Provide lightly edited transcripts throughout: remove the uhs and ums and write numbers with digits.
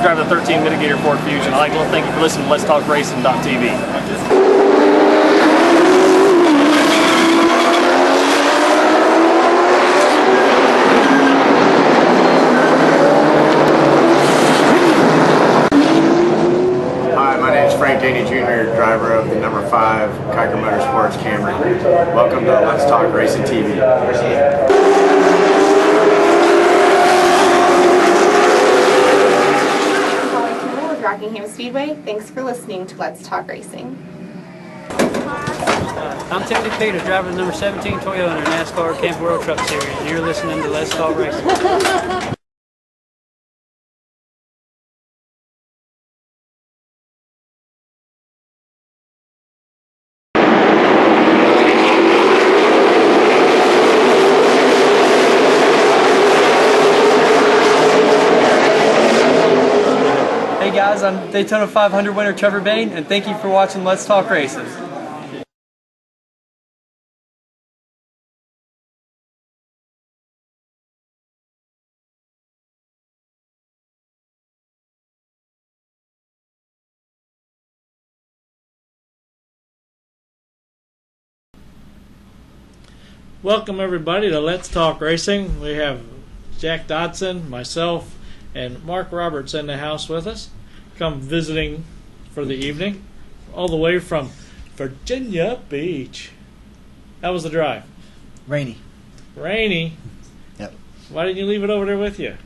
drive the 13 Mitigator Ford Fusion. I'd like to thank you for listening to Let's Talk Racing.tv. Jr., driver of the number 5 Kiker Motorsports Camry. Welcome to Let's Talk Racing TV. With Rockingham Speedway. Thanks for listening to Let's Talk Racing. I'm Timothy Peters, driver of the number 17 Toyota in the NASCAR Camp World Truck Series, and you're listening to Let's Talk Racing. Hey guys, I'm Daytona 500 winner Trevor Bain, and thank you for watching Let's Talk Racing. Welcome everybody to Let's Talk Racing. We have Jack Dodson, myself, and Mark Roberts in the house with us, come visiting for the evening, all the way from Virginia Beach. How was the drive? Rainy. Rainy? Yep. Why didn't you leave it over there with you?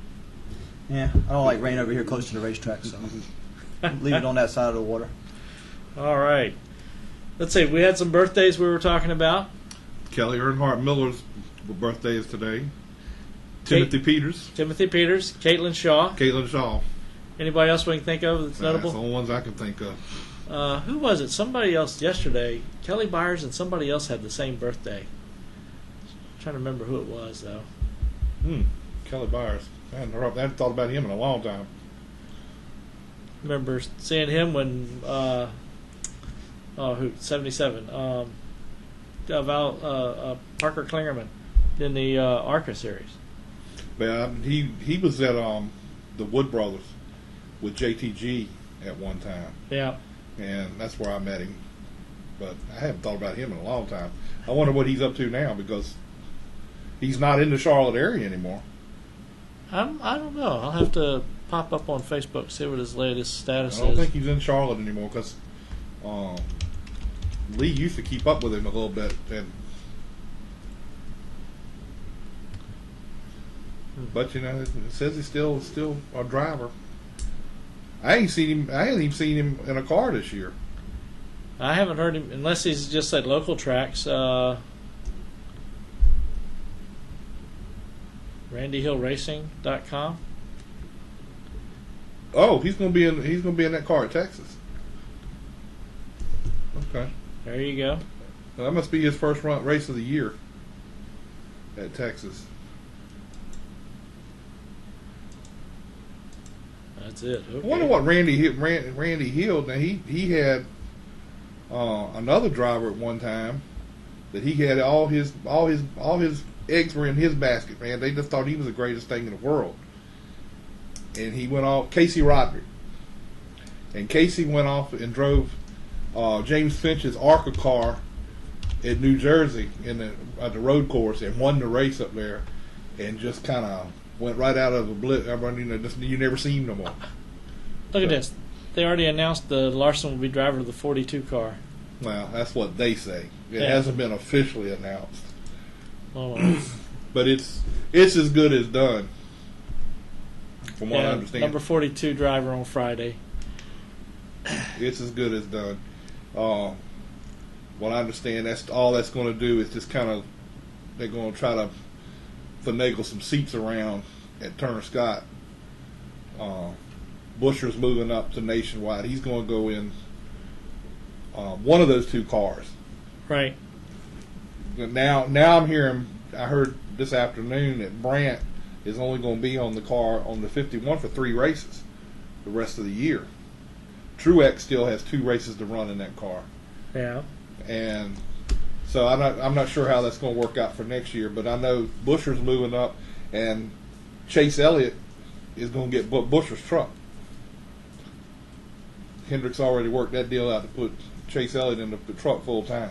Yeah, I don't like rain over here close to the racetrack, so leave it on that side of the water. All right. Let's see, we had some birthdays we were talking about. Kelly Earnhardt Miller's birthday is today. Timothy Peters. Timothy Peters. Caitlin Shaw. Caitlin Shaw. Anybody else we can think of that's notable? That's the only ones I can think of. Who was it? Somebody else yesterday. Kelly Byers and somebody else had the same birthday. I'm trying to remember who it was, though. Kelly Byers. I hadn't thought about him in a long time. Remember seeing him when, 77. Parker Klingerman in the ARCA series. But he was at the Wood Brothers with JTG at one time. Yeah. And that's where I met him. But I haven't thought about him in a long time. I wonder what he's up to now, because he's not in the Charlotte area anymore. I don't know. I'll have to pop up on Facebook, see what his latest status is. I don't think he's in Charlotte anymore, because Lee used to keep up with him a little bit. But it says he's still a driver. I haven't even seen him in a car this year. I haven't heard him, unless he's just at local tracks. RandyHillRacing.com. Oh, he's gonna be in that car at Texas. Okay. There you go. Well, that must be his first race of the year at Texas. That's it. Okay. I wonder what Randy Hill. Now he had another driver at one time that he had all his eggs were in his basket. Man, they just thought he was the greatest thing in the world. And he went off, Casey Roderick. And Casey went off and drove James Finch's ARCA car in New Jersey at the road course and won the race up there, and just kind of went right out of the blip. You never see him no more. Look at this. They already announced the Larson will be driver of the 42 car. Well, that's what they say. It hasn't been officially announced. Oh, but it's as good as done, from what I understand. Number 42 driver on Friday. It's as good as done. What I understand, that's all that's going to do is just kind of, they're going to try to finagle some seats around at Turner Scott. Buscher's moving up to Nationwide. He's going to go in one of those two cars. Right. Now I'm hearing, I heard this afternoon that Brandt is only going to be on the car on the 51 for 3 races the rest of the year. Truex still has 2 races to run in that car. Yeah. And so I'm not sure how that's going to work out for next year, but I know Buscher's moving up, and Chase Elliott is going to get Buscher's truck. Hendrick's already worked that deal out to put Chase Elliott in the truck full time.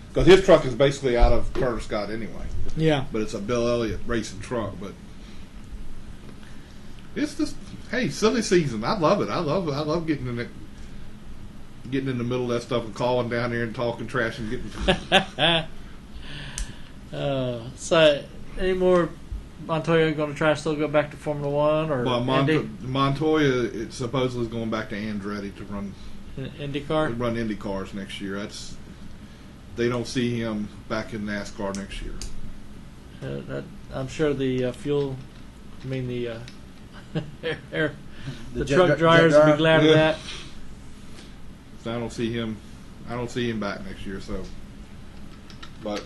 Because his truck is basically out of Turner Scott anyway. Yeah. But it's a Bill Elliott racing truck. But it's just, hey, silly season. I love it. I love getting in it. Getting in the middle of that stuff and calling down there and talking trash and getting. So, any more Montoya going to try to still go back to Formula One or Indy? Montoya, it supposedly is going back to Andretti to run IndyCar. Run Indy cars next year. They don't see him back in NASCAR next year. I'm sure the fuel. I mean the air. The jet truck dryers will be glad of that. So I don't see him back next year. So, but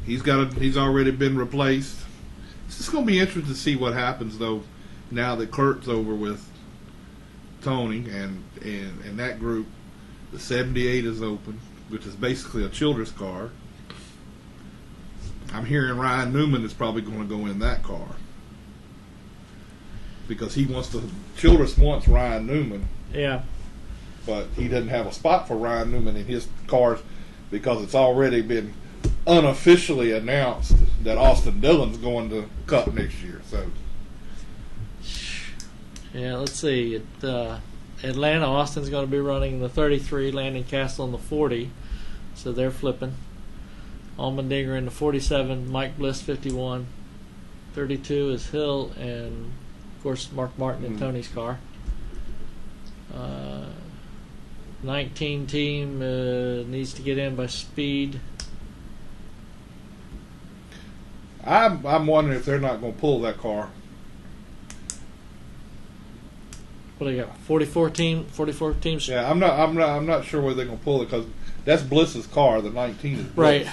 he's already been replaced. It's just going to be interesting to see what happens though. Now that Kurt's over with Tony and that group, the 78 is open, which is basically a Childress car. I'm hearing Ryan Newman is probably going to go in that car because Childress wants Ryan Newman. Yeah. But he doesn't have a spot for Ryan Newman in his cars because it's already been unofficially announced that Austin Dillon's going to Cup next year. So, yeah, let's see. Atlanta, Austin's going to be running the 33, Landon Castle in the 40, so they're flipping. Allmendinger in the 47, Mike Bliss 51, 32 is Hill, and of course Mark Martin in Tony's car. 19 team needs to get in by speed. I'm wondering if they're not going to pull that car. What do you got? 44 teams. Yeah, I'm not sure whether they're going to pull it because that's Bliss's car. The 19 is Bliss. Right.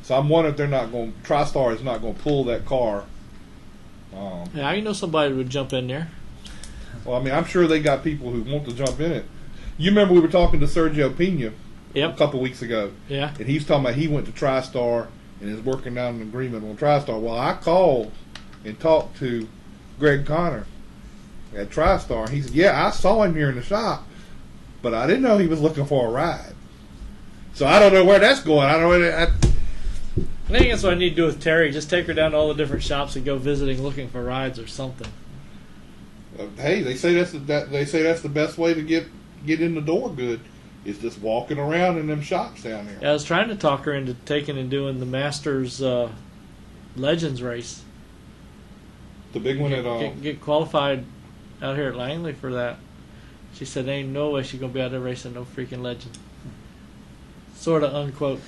So I'm wondering if they're not going. TriStar is not going to pull that car. Yeah, you know somebody would jump in there. Well, I mean, I'm sure they got people who want to jump in it. You remember we were talking to Sergio Pena a couple weeks ago. Yeah. And he's talking about he went to TriStar and is working out an agreement on TriStar. Well, I called and talked to Greg Connor at TriStar. He said, yeah, I saw him here in the shop, but I didn't know he was looking for a ride. So I don't know where that's going. I think that's what I need to do with Terry. Just take her down to all the different shops and go visiting, looking for rides or something. Hey, they say that's the best way to get in the door good is just walking around in them shops down there. Yeah, I was trying to talk her into taking and doing the Masters Legends race. The big one at get qualified out here at Langley for that. She said, "Ain't no way she's gonna be out there racing no freaking Legend." Sort of unquote.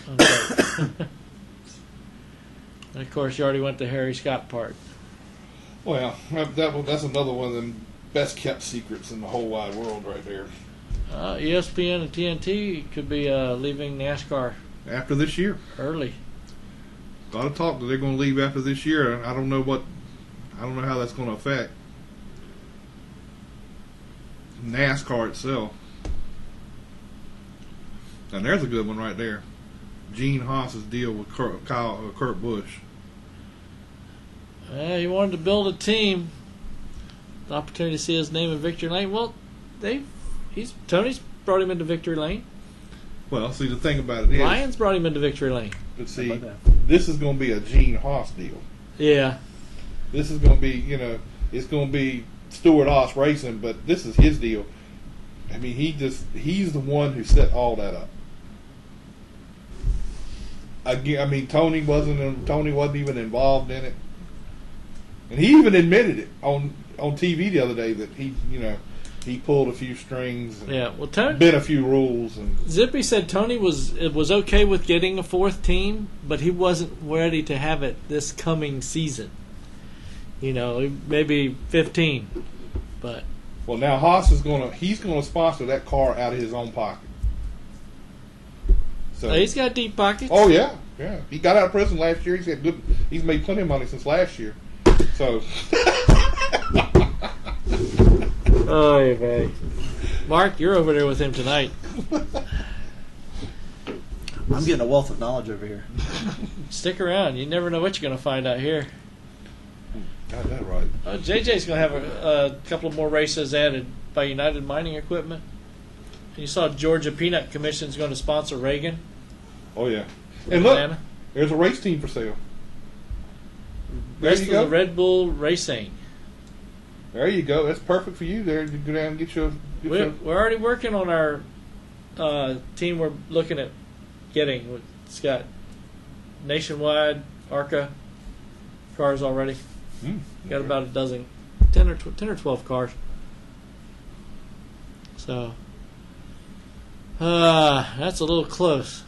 And of course, you already went to Harry Scott part. Well, that's another one of them best kept secrets in the whole wide world right there. ESPN and TNT could be leaving NASCAR after this year. Early. Got to talk that they're going to leave after this year. I don't know how that's going to affect NASCAR itself. And there's a good one right there. Gene Haas's deal with Kurt Busch. He wanted to build a team. The opportunity to see his name in Victory Lane. Well, Tony's brought him into Victory Lane. Well, see, the thing about it is Lions brought him into Victory Lane. But see, this is going to be a Gene Haas deal. Yeah. This is going to be, it's going to be Stuart Haas Racing, but this is his deal. I mean, he's the one who set all that up. I mean, Tony wasn't even involved in it, and he even admitted it on TV the other day that he pulled a few strings. And bent a few rules. And Zippy said Tony was okay with getting a fourth team, but he wasn't ready to have it this coming season. Maybe 15, but. Well, now Haas he's going to sponsor that car out of his own pocket. So he's got deep pockets. Oh yeah. He got out of prison last year. He's made plenty of money since last year. So. Oh, yeah, Mark, you're over there with him tonight. I'm getting a wealth of knowledge over here. Stick around. You never know what you're going to find out here. Got that right. JJ's going to have a couple of more races added by United Mining Equipment. And you saw Georgia Peanut Commission is going to sponsor Reagan. Oh yeah. in And look, Atlanta. there's a race team for sale. There Rest you of go. the Red Bull Racing. There you go. That's perfect for you. There, you go down and get your. We're already working on our team. We're looking at getting. It's got nationwide ARCA cars already. Got about a dozen, 10 or 12 cars. So that's a little close.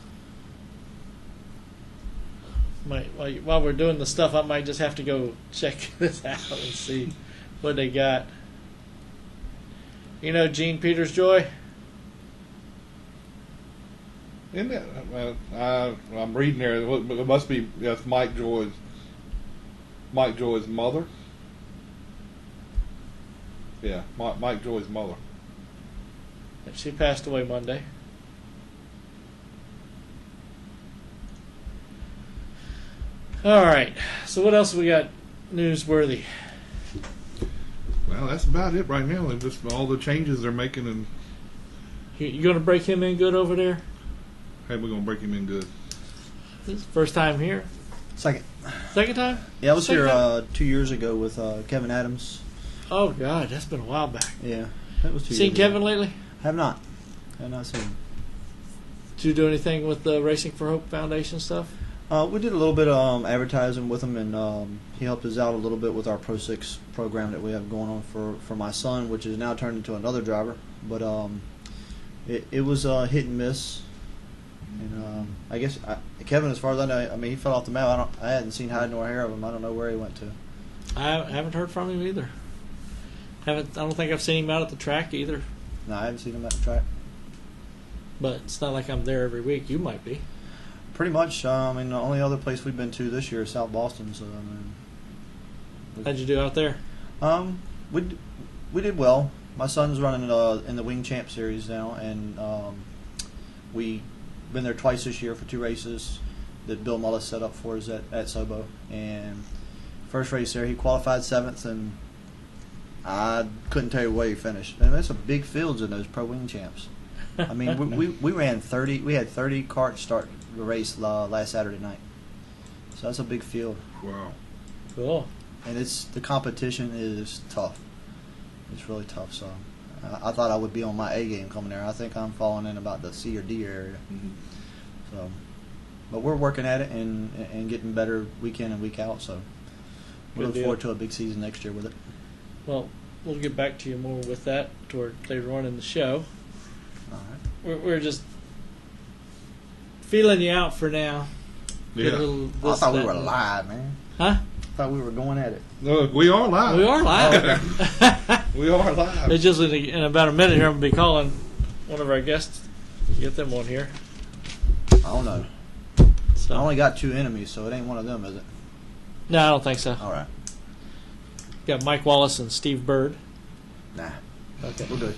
While we're doing the stuff, I might just have to go check this out and see what they got. You know Gene Peters Joy? Isn't that? I'm reading there. It must be. That's Mike Joy's mother. Yeah, Mike Joy's mother. She passed away Monday. All right. So what else we got newsworthy? Well, that's about it right now. And just all the changes they're making, and You going to break him in good over there? hey, we're gonna break him in good. This is first time here. Second. Second time? Yeah, I was Second here time? 2 years ago with Kevin Adams. Oh God, that's been a while back. Yeah, that was 2 years Seen ago. Kevin lately? Have not seen him. Did you do anything with the Racing for Hope Foundation stuff? We did a little bit of advertising with him, and he helped us out a little bit with our Pro 6 program that we have going on for my son, which is now turned into another driver. But it was hit and miss. And I guess Kevin, as far as I know, I mean, he fell off the map. I hadn't seen hide nor hair of him. I don't know where he went to. I haven't heard from him either. I don't think I've seen him out at the track either. No, I haven't seen him at the track. But it's not like I'm there every week. You might be. Pretty much. I mean, the only other place we've been to this year is South Boston. So I mean, How'd you do out there? we did well. My son's running in the Wing Champ Series now, and we been there twice this year for 2 races that Bill Mullis set up for us at Sobo. And first race there, he qualified 7th, and I couldn't tell you where he finished. And there's some big fields in those Pro Wing Champs. I mean, we ran 30. We had 30 carts start the race last Saturday night. So that's a big field. Wow. Cool. And the competition is tough. It's really tough. So I thought I would be on my A game coming there. I think I'm falling in about the C or D area. So, but we're working at it and getting better week in and week out. So we Good look deal. forward to a big season next year with it. Well, we'll get back to you more with that toward later on in the show. All right. We're just feeling you out for now. Get a Yeah. little I this, thought we that, were and- live, man. Huh? I thought we were going at it. Look, we are live. We are live. We are live. It's just in about a minute here, I'm going to be calling one of our guests. Get them on here. I don't know. So. I only got 2 enemies, so it ain't one of them, is it? No, I don't think so. All right. Got Mike Wallace and Steve Bird. Nah. Okay. We're good.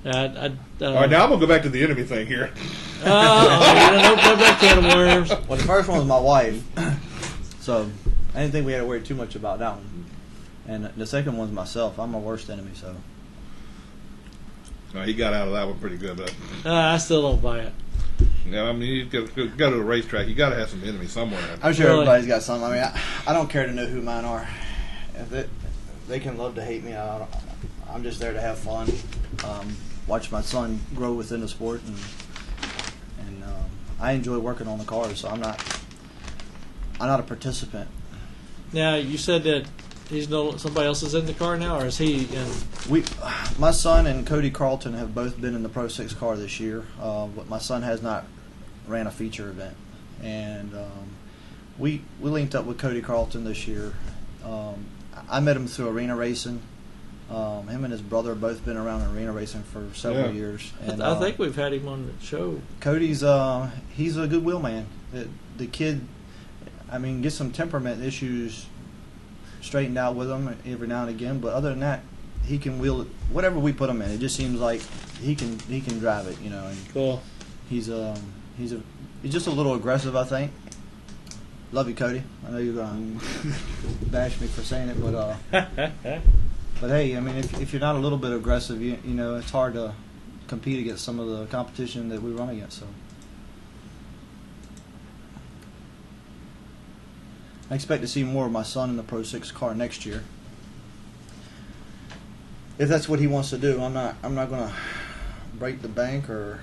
All right, now I'm gonna go back to the enemy thing here. you don't open up that can of worms. Well, the first one was my wife, so I didn't think we had to worry too much about that one. And the second one's myself. I'm my worst enemy, so. He got out of that one pretty good, but I still don't buy it. I mean, you go to a racetrack. You got to have some enemies somewhere. I'm sure Really? everybody's got some. I mean, I don't care to know who mine are. If they can love to hate me. I'm just there to have fun. Watch my son grow within the sport, and I enjoy working on the cars. So I'm not a participant. Now, you said that somebody else is in the car now, or is he in? My son and Cody Carlton have both been in the Pro 6 car this year, but my son has not ran a feature event. And we linked up with Cody Carlton this year. I met him through arena racing. Him and his brother have both been around arena racing for several years. And I think we've had him on the show. Cody's he's a good wheelman. The kid, I mean, gets some temperament issues straightened out with him every now and again, but other than that, he can wheel it. Whatever we put him in, it just seems like he can drive it, you know. And Cool. he's just a little aggressive, I think. Love you, Cody. I know you're gonna bash me for saying it, but But hey, I mean, if you're not a little bit aggressive, you know, it's hard to compete against some of the competition that we run against. So I expect to see more of my son in the Pro 6 car next year. If that's what he wants to do, I'm not going to break the bank or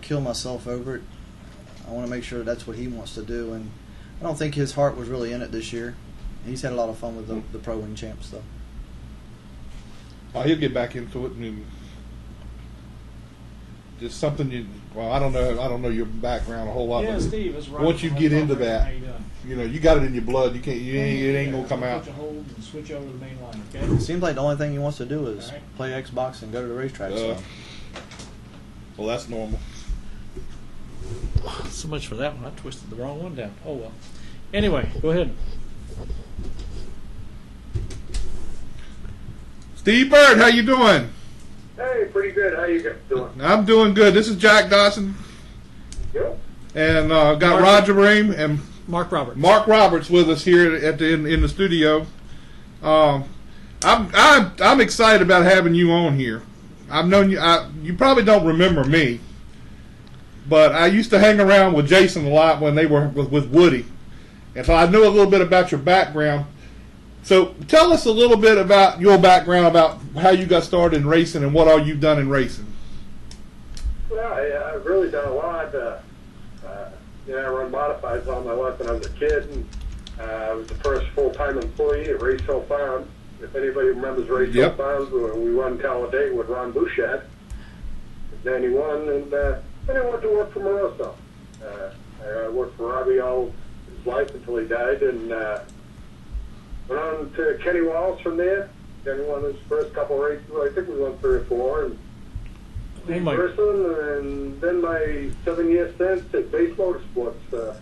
kill myself over it. I want to make sure that's what he wants to do, and I don't think his heart was really in it this year. He's had a lot of fun with the Pro Wing Champs, though. Oh, he'll get back into it. And just something you. Well, I don't know your background a whole lot. Yeah, but Steve is right. once you get into How that, you doing? you know, you got it in your blood. You can't. It ain't gonna come out. Put your hold and switch over to the main line. Okay. It seems like the only thing he wants to do is All right. play Xbox and go to the racetrack. So. Well, that's normal. So much for that one. I twisted the wrong one down. Oh well. Anyway, go ahead. Steve Bird, how you doing? Hey, pretty good. How you guys doing? I'm doing good. This is Jack Dawson, Yep. and got Roger Brehm and Mark Roberts. Mark Roberts with us here in the studio. I'm excited about having you on here. I've known you. You probably don't remember me, but I used to hang around with Jason a lot when they were with Woody, and so I know a little bit about your background. So tell us a little bit about your background, about how you got started in racing and what all you've done in racing. Well, I've really done a lot. I run modifieds all my life when I was a kid, and I was the first full-time employee at Race Hill Farms. If anybody remembers Race Hill Farms, we run Talladega with Ron Bouchard in '91, and then I went to work for Moroso. I worked for Robbie all his life until he died, and went on to Kenny Wallace from there. Kenny won his first couple races. I think we won 3 or 4. And Steve Person, and then my 7-year stint at Base Motorsports.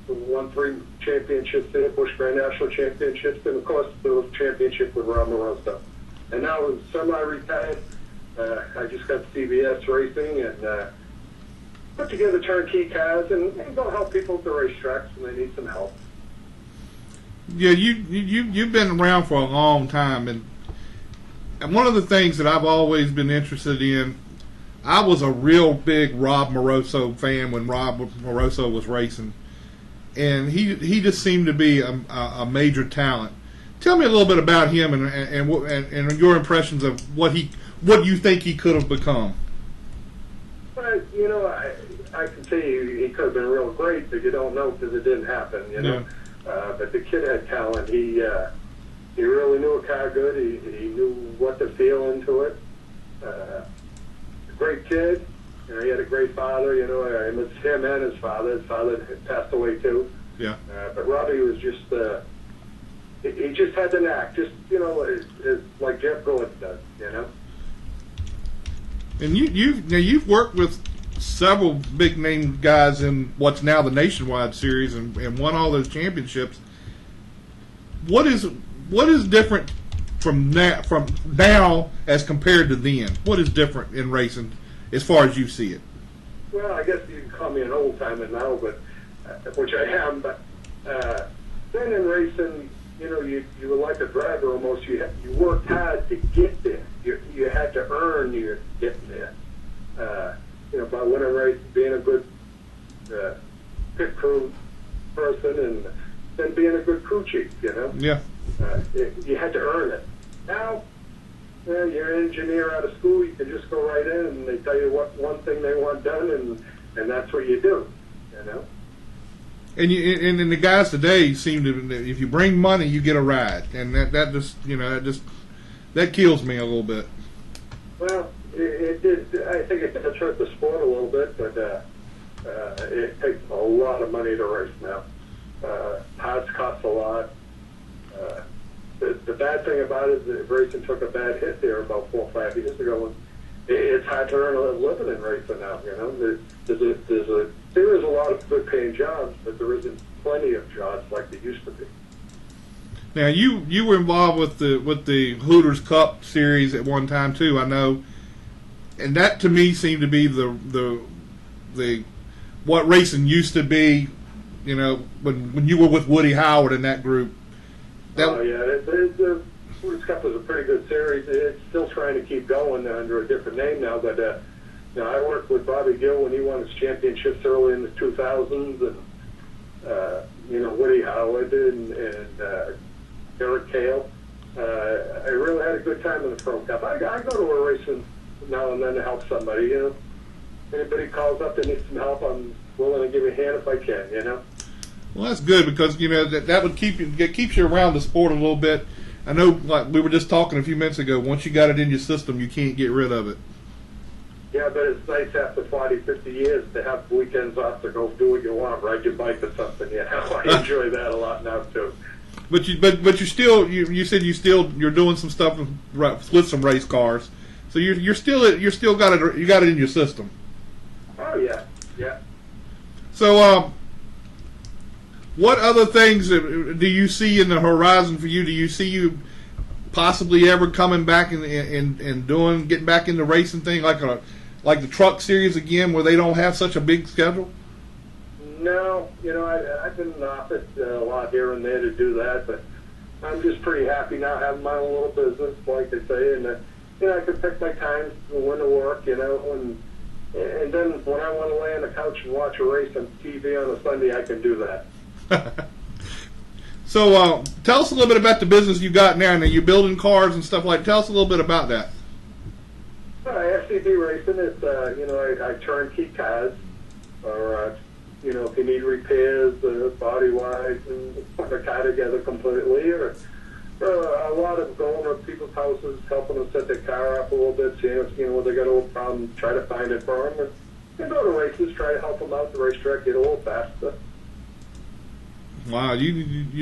Won 3 championships there, Busch Grand National Championships, and of course the championship with Ron Moroso. And now I'm semi-retired. I just got CBS Racing and put together turnkey cars and go help people at the racetracks when they need some help. Yeah, you've been around for a long time, and one of the things that I've always been interested in, I was a real big Rob Moroso fan when Rob Moroso was racing, and he just seemed to be a major talent. Tell me a little bit about him and your impressions of what you think he could have become. Well, I can see he could have been real great, but you don't know because it didn't happen. Yeah. But the kid had talent. He really knew a car good. He knew what to feel into it. Great kid. He had a great father. I miss him and his father. His father had passed away too. Yeah. But Robbie was just he just had the knack. Just like Jeff Gordon does. And you've worked with several big name guys in what's now the Nationwide Series and won all those championships. What is different from now as compared to then? What is different in racing as far as you see it? Well, I guess you can call me an old timer now, but which I am. But then in racing, you were like a driver almost. You worked hard to get there. You had to earn your getting there. By winning race, being a good pit crew person, and then being a good crew chief. Yeah. You had to earn it. Now, you're an engineer out of school. You can just go right in, and they tell you what one thing they want done, and that's what you do. And the guys today seem to, if you bring money, you get a ride, and that just kills me a little bit. Well, it did. I think it does hurt the sport a little bit, but it takes a lot of money to race now. Parts cost a lot. The bad thing about it is that racing took a bad hit there about 4 or 5 years ago. And it's hard to earn a living in racing now. There is a lot of good paying jobs, but there isn't plenty of jobs like there used to be. Now you were involved with the Hooters Cup series at one time too, I know, and that to me seemed to be the what racing used to be. When you were with Woody Howard and that group. World Cup was a pretty good series. It's still trying to keep going under a different name now, but I worked with Bobby Gill when he won his championships early in the 2000s, and Woody Howard and Eric Cale. I really had a good time in the Pro Cup. I go to a race now and then to help somebody. Anybody calls up that needs some help, I'm willing to give a hand if I can. Well, that's good because that would keeps you around the sport a little bit. I know, like we were just talking a few minutes ago. Once you got it in your system, you can't get rid of it. Yeah, but it's nice after 40, 50 years to have weekends off to go do what you want, ride your bike or something. I enjoy that a lot now too. But you said you're doing some stuff with some race cars, so you still got it in your system. Oh yeah. So what other things do you see in the horizon for you? Do you see you possibly ever coming back and getting back into racing thing like the truck series again, where they don't have such a big schedule? No, I've been in the office a lot here and there to do that, but I'm just pretty happy now having my own little business, like they say, and I can pick my times when to work, and then when I want to lay on the couch and watch a race on TV on a Sunday, I can do that. So tell us a little bit about the business you got now. Now you're building cars and stuff like. Tell us a little bit about that. FCB racing is, I turnkey cars, or if you need repairs, body-wise, and put the car together completely, or a lot of going to people's houses, helping them set their car up a little bit, seeing if, where they got a little problem, try to find it for them, and go to races, try to help them out the racetrack, get a little faster. Wow,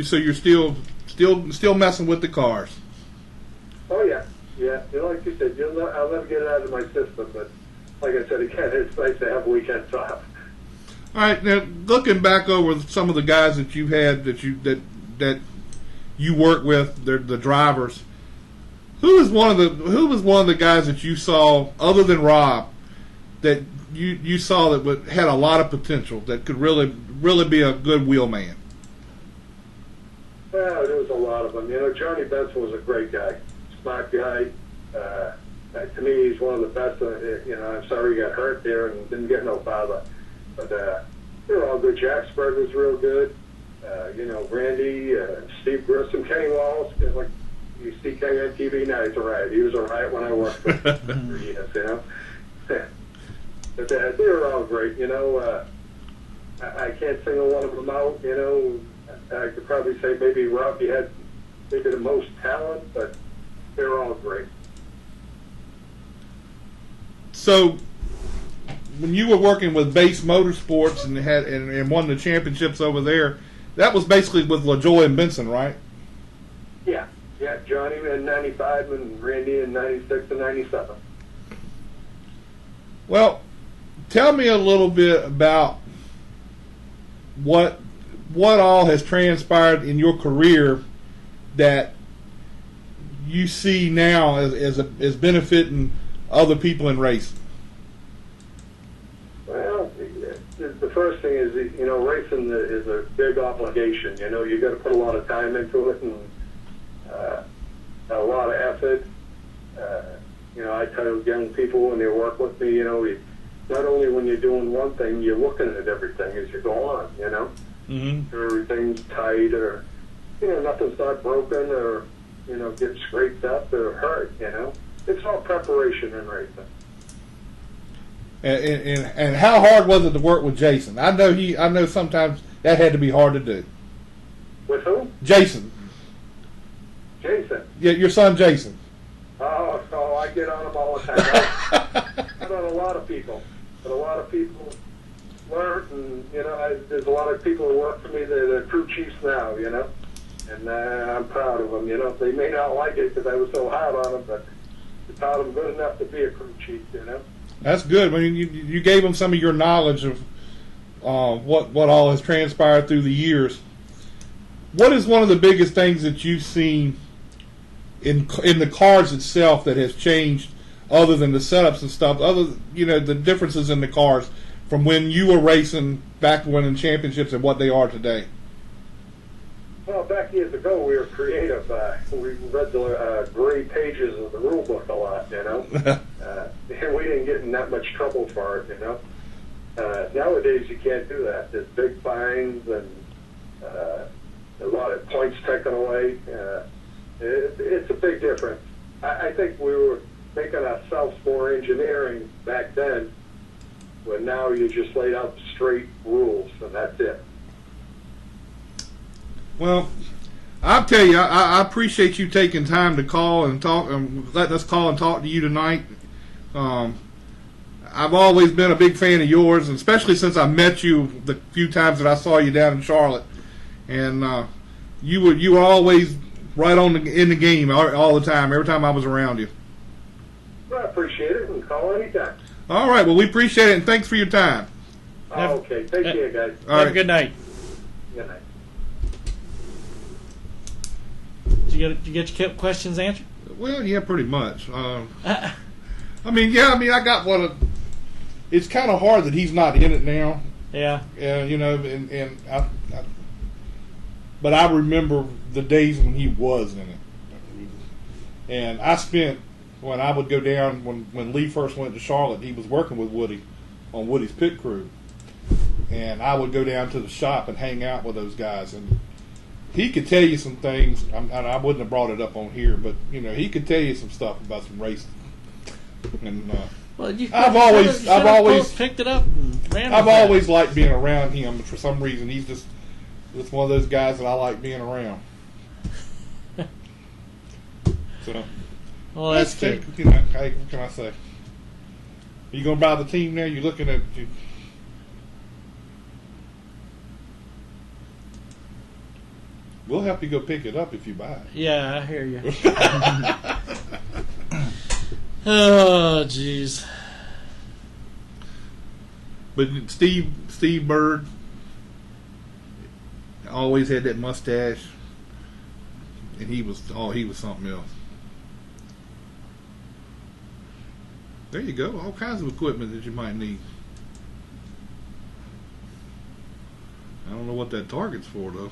so you're still messing with the cars. Oh yeah. Like you said, I'll never get it out of my system, but like I said again, it's nice to have weekends off. All right, now looking back over some of the guys that you've had that you work with, the drivers. Who was one of the guys that you saw other than Rob that you saw that had a lot of potential, that could really be a good wheelman? Well, there was a lot of them. Johnny Benson was a great guy, smart guy. To me, he's one of the best. I'm sorry he got hurt there and didn't get no farther. But they were all good. Jack Spurg was real good. Randy, Steve Grissom, Kenny Wallace. Like you see Kenny on TV now, he's a riot. He was a riot when I worked with him for years. But they were all great. I can't single one of them out. I could probably say maybe Robbie had maybe the most talent, but they were all great. So, when you were working with Base Motorsports and won the championships over there, that was basically with LaJoy and Benson, right? Yeah, Johnny in '95 and Randy in '96 and '97. Well, tell me a little bit about what all has transpired in your career that you see now as benefiting other people in racing. Well, the first thing is, racing is a big obligation. You got to put a lot of time into it and a lot of effort. I tell young people when they work with me, not only when you're doing one thing, you're looking at everything as you go on. Mm-hmm. Everything's tight, or nothing's not broken, or get scraped up or hurt. It's all preparation in racing. And how hard was it to work with Jason? I know sometimes that had to be hard to do. With who? Jason. Jason. Yeah, your son Jason. Oh, I get on him all the time. I know a lot of people, but a lot of people learn, and there's a lot of people who work for me. They're crew chiefs now, and I'm proud of them. They may not like it because I was so hard on them, but I taught them good enough to be a crew chief. That's good. I mean, you gave them some of your knowledge of what all has transpired through the years. What is one of the biggest things that you've seen in the cars itself that has changed, other than the setups and stuff? The differences in the cars from when you were racing back when in championships and what they are today. Well, back 5 years ago, we were creative. We read the gray pages of the rule book a lot, you know. And we didn't get in that much trouble for it, you know. Nowadays, you can't do that. There's big fines and a lot of points taken away. It's a big difference. I think we were making ourselves more engineering back then, when now you just laid out straight rules, and that's it. Well, I'll tell you, I appreciate you taking time to call and talk, letting us call and talk to you tonight. I've always been a big fan of yours, and especially since I met you the few times that I saw you down in Charlotte. And you were always right on in the game all the time, every time I was around you. Well, I appreciate it, and call anytime. All right, well, we appreciate it, and thanks for your time. Okay, take care, guys. Have a good night. Good night. Did you get your questions answered? Well, yeah, pretty much. I got one. It's kind of hard that he's not in it now. Yeah. You know, but I remember the days when he was in it. And I spent, when I would go down, when Lee first went to Charlotte, he was working with Woody on Woody's pit crew. And I would go down to the shop and hang out with those guys. And he could tell you some things. I wouldn't have brought it up on here, but, you know, he could tell you some stuff about some racing. And I've always picked it up and ran. I've always liked being around him, but for some reason he's just one of those guys that I like being around. So, well, that's good. You know, what can I say? Are you going to buy the team now? You're looking at you. We'll help you go pick it up if you buy it. Yeah, I hear you. Oh, jeez. But Steve Bird always had that mustache, and he was something else. There you go. All kinds of equipment that you might need. I don't know what that target's for, though.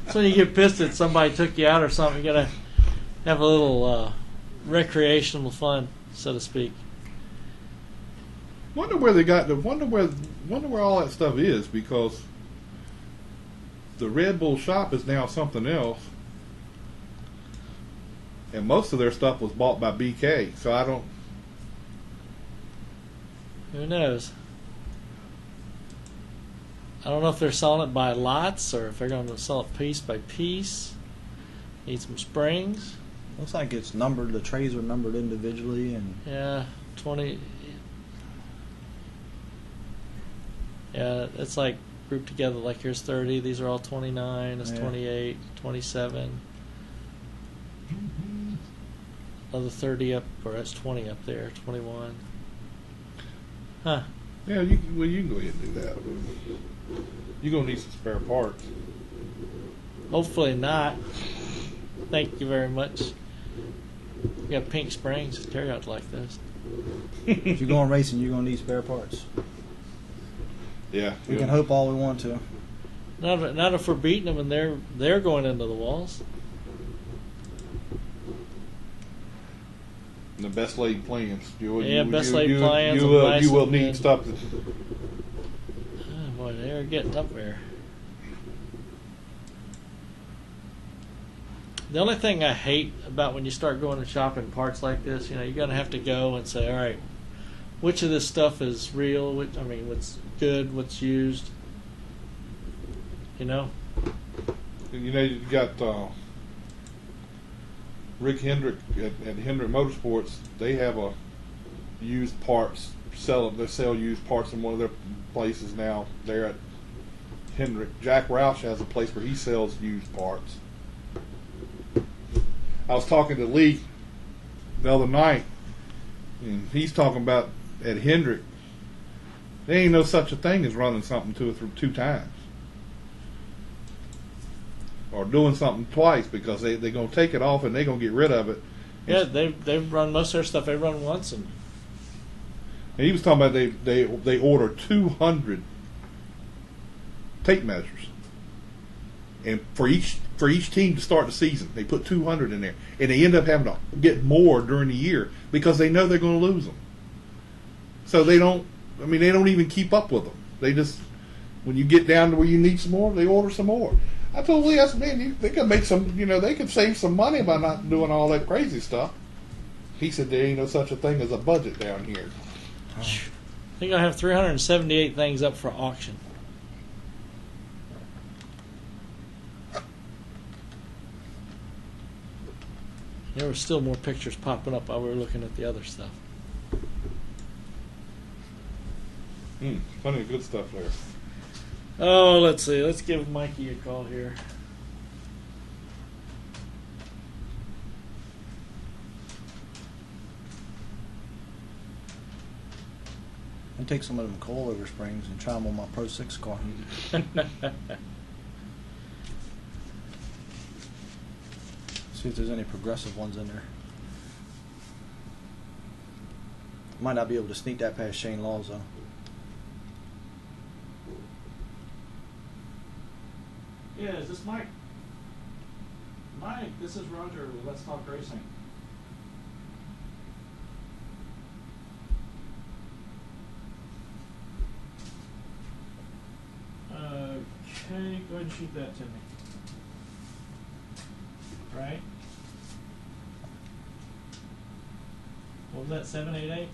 So when you get pissed that somebody took you out or something, you gotta have a little recreational fun, so to speak. Wonder where they got wonder where all that stuff is, because the Red Bull shop is now something else, and most of their stuff was bought by BK. So I don't. Who knows? I don't know if they're selling it by lots or if they're going to sell it piece by piece. Need some springs. Looks like it's numbered. The trays are numbered individually, and yeah, 20. Yeah, it's like grouped together. Like here's 30. These are all 29. That's 28, 27. Another 30 up, or that's 20 up there. 21. Huh. Yeah, you can go ahead and do that. You're gonna need some spare parts. Hopefully not. Thank you very much. We got pink springs. Terry ought to like this. if you're going racing, you're going to need spare parts. Yeah. We can hope all we want to. Not if we're beating them and they're going into the walls. And the best laid plans. Best laid plans. You will need stuff. Oh boy, they're getting up there. The only thing I hate about when you start going and shopping parts like this, you're going to have to go and say, all right, which of this stuff is real? What's good? What's used? You got Rick Hendrick at Hendrick Motorsports. They have a used parts they sell used parts in one of their places now. They're at Hendrick. Jack Roush has a place where he sells used parts. I was talking to Lee the other night, and he's talking about at Hendrick, there ain't no such a thing as running something two times or doing something twice, because they're going to take it off and they're going to get rid of it. Yeah, they've run most of their stuff. They run once, and he was talking about they order 200 tape measures and for each team to start the season, they put 200 in there, and they end up having to get more during the year because they know they're going to lose them. So they don't. I mean, they don't even keep up with them. They just, when you get down to where you need some more, they order some more. I told Lee, I said, man, they could make some. They could save some money by not doing all that crazy stuff. He said there ain't no such a thing as a budget down here. I think I have 378 things up for auction. There were still more pictures popping up while we were looking at the other stuff. Plenty of good stuff there. Oh, let's see. Let's give Mikey a call here. And take some of them coilover springs and try them on my Pro 6 car. See if there's any progressive ones in there. Might not be able to sneak that past Shane Laws though. Yeah, is this Mike? Mike, this is Roger with Let's Talk Racing. Okay, go ahead and shoot that to me. Right? What was that, 788?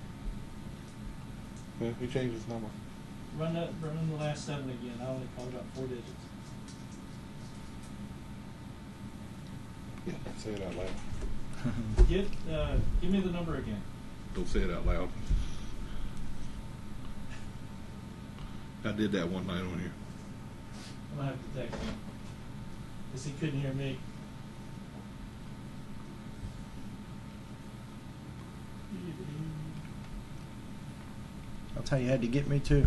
Yeah, he changed his number. Run the last 7 again. I only called up 4 digits. Yeah, say it out loud. Give me the number again. Don't say it out loud. I did that one night on here. I'm gonna have to text him because he couldn't hear me. That's how you had to get me too.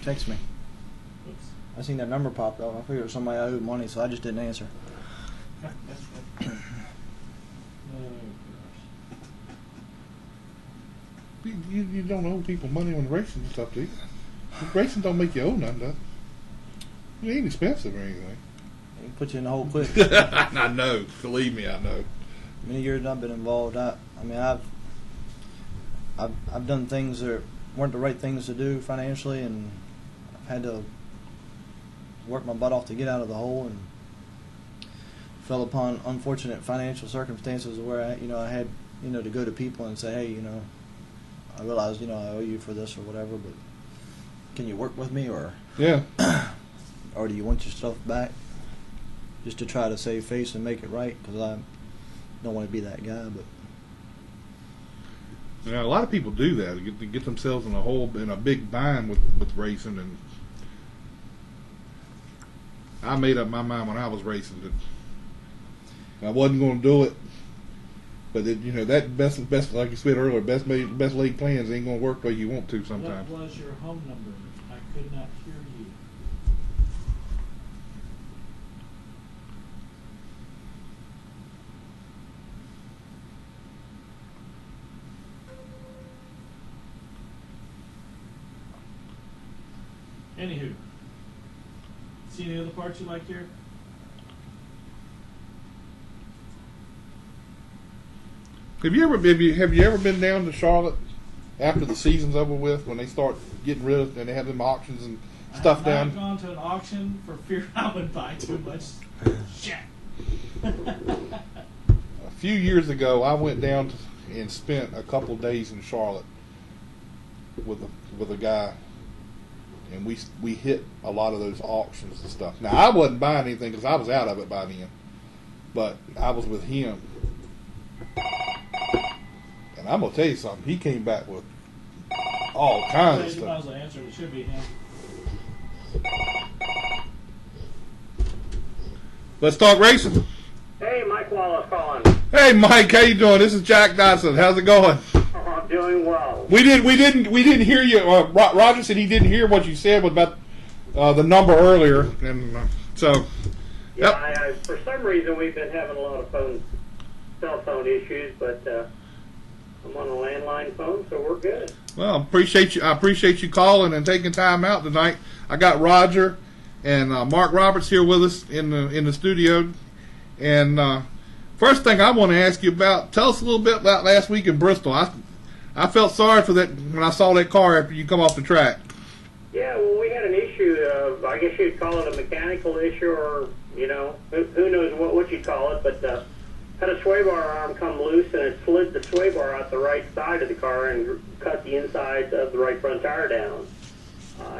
Text me. Oops. I seen that number popped up. I figured it was somebody I owed money, so I just didn't answer. Oh gosh. You don't owe people money on racing and stuff, do you? Racing don't make you owe nothing, does it? It ain't expensive or anything. It put you in the hole quick. I know. Believe me, I know. Many years I've been involved. I mean, I've done things that weren't the right things to do financially, and I've had to work my butt off to get out of the hole, and fell upon unfortunate financial circumstances where I had to go to people and say, hey, I realize I owe you for this or whatever, but can you work with me, or Yeah. or do you want your stuff back? Just to try to save face and make it right, because I don't want to be that guy, but. A lot of people do that. They get themselves in a big bind with racing, and I made up my mind when I was racing that I wasn't going to do it. But that best like you said earlier, best laid plans ain't going to work the way you want to sometimes. What was your home number? I could not hear you. Anywho, see any other parts you like here? Have you ever been down to Charlotte after the season's over with, when they start getting rid of and they have them auctions and stuff down? I've gone to an auction for fear I would buy too much shit. A few years ago, I went down and spent a couple days in Charlotte with a guy, and we hit a lot of those auctions and stuff. Now, I wasn't buying anything because I was out of it by then, but I was with him. And I'm going to tell you something. He came back with all kinds of You might as stuff. well answer. It should be him. Let's talk racing. Hey, Mike Wallace calling. Hey, Mike, how you doing? This is Jack Dodson. How's it going? Oh, I'm doing well. We didn't hear you. Roger said he didn't hear what you said about the number earlier, and so. Yeah, Yep. for some reason we've been having a lot of cell phone issues, but I'm on a landline phone, so we're good. Well, I appreciate you calling and taking time out tonight. I got Roger and Mark Roberts here with us in the studio. And first thing I want to ask you about, tell us a little bit about last week in Bristol. I felt sorry for that when I saw that car after you come off the track. Yeah, well, we had an issue of, I guess you'd call it a mechanical issue, or, you know, who knows what you'd call it, but had a sway bar arm come loose, and it slid the sway bar out the right side of the car and cut the inside of the right front tire down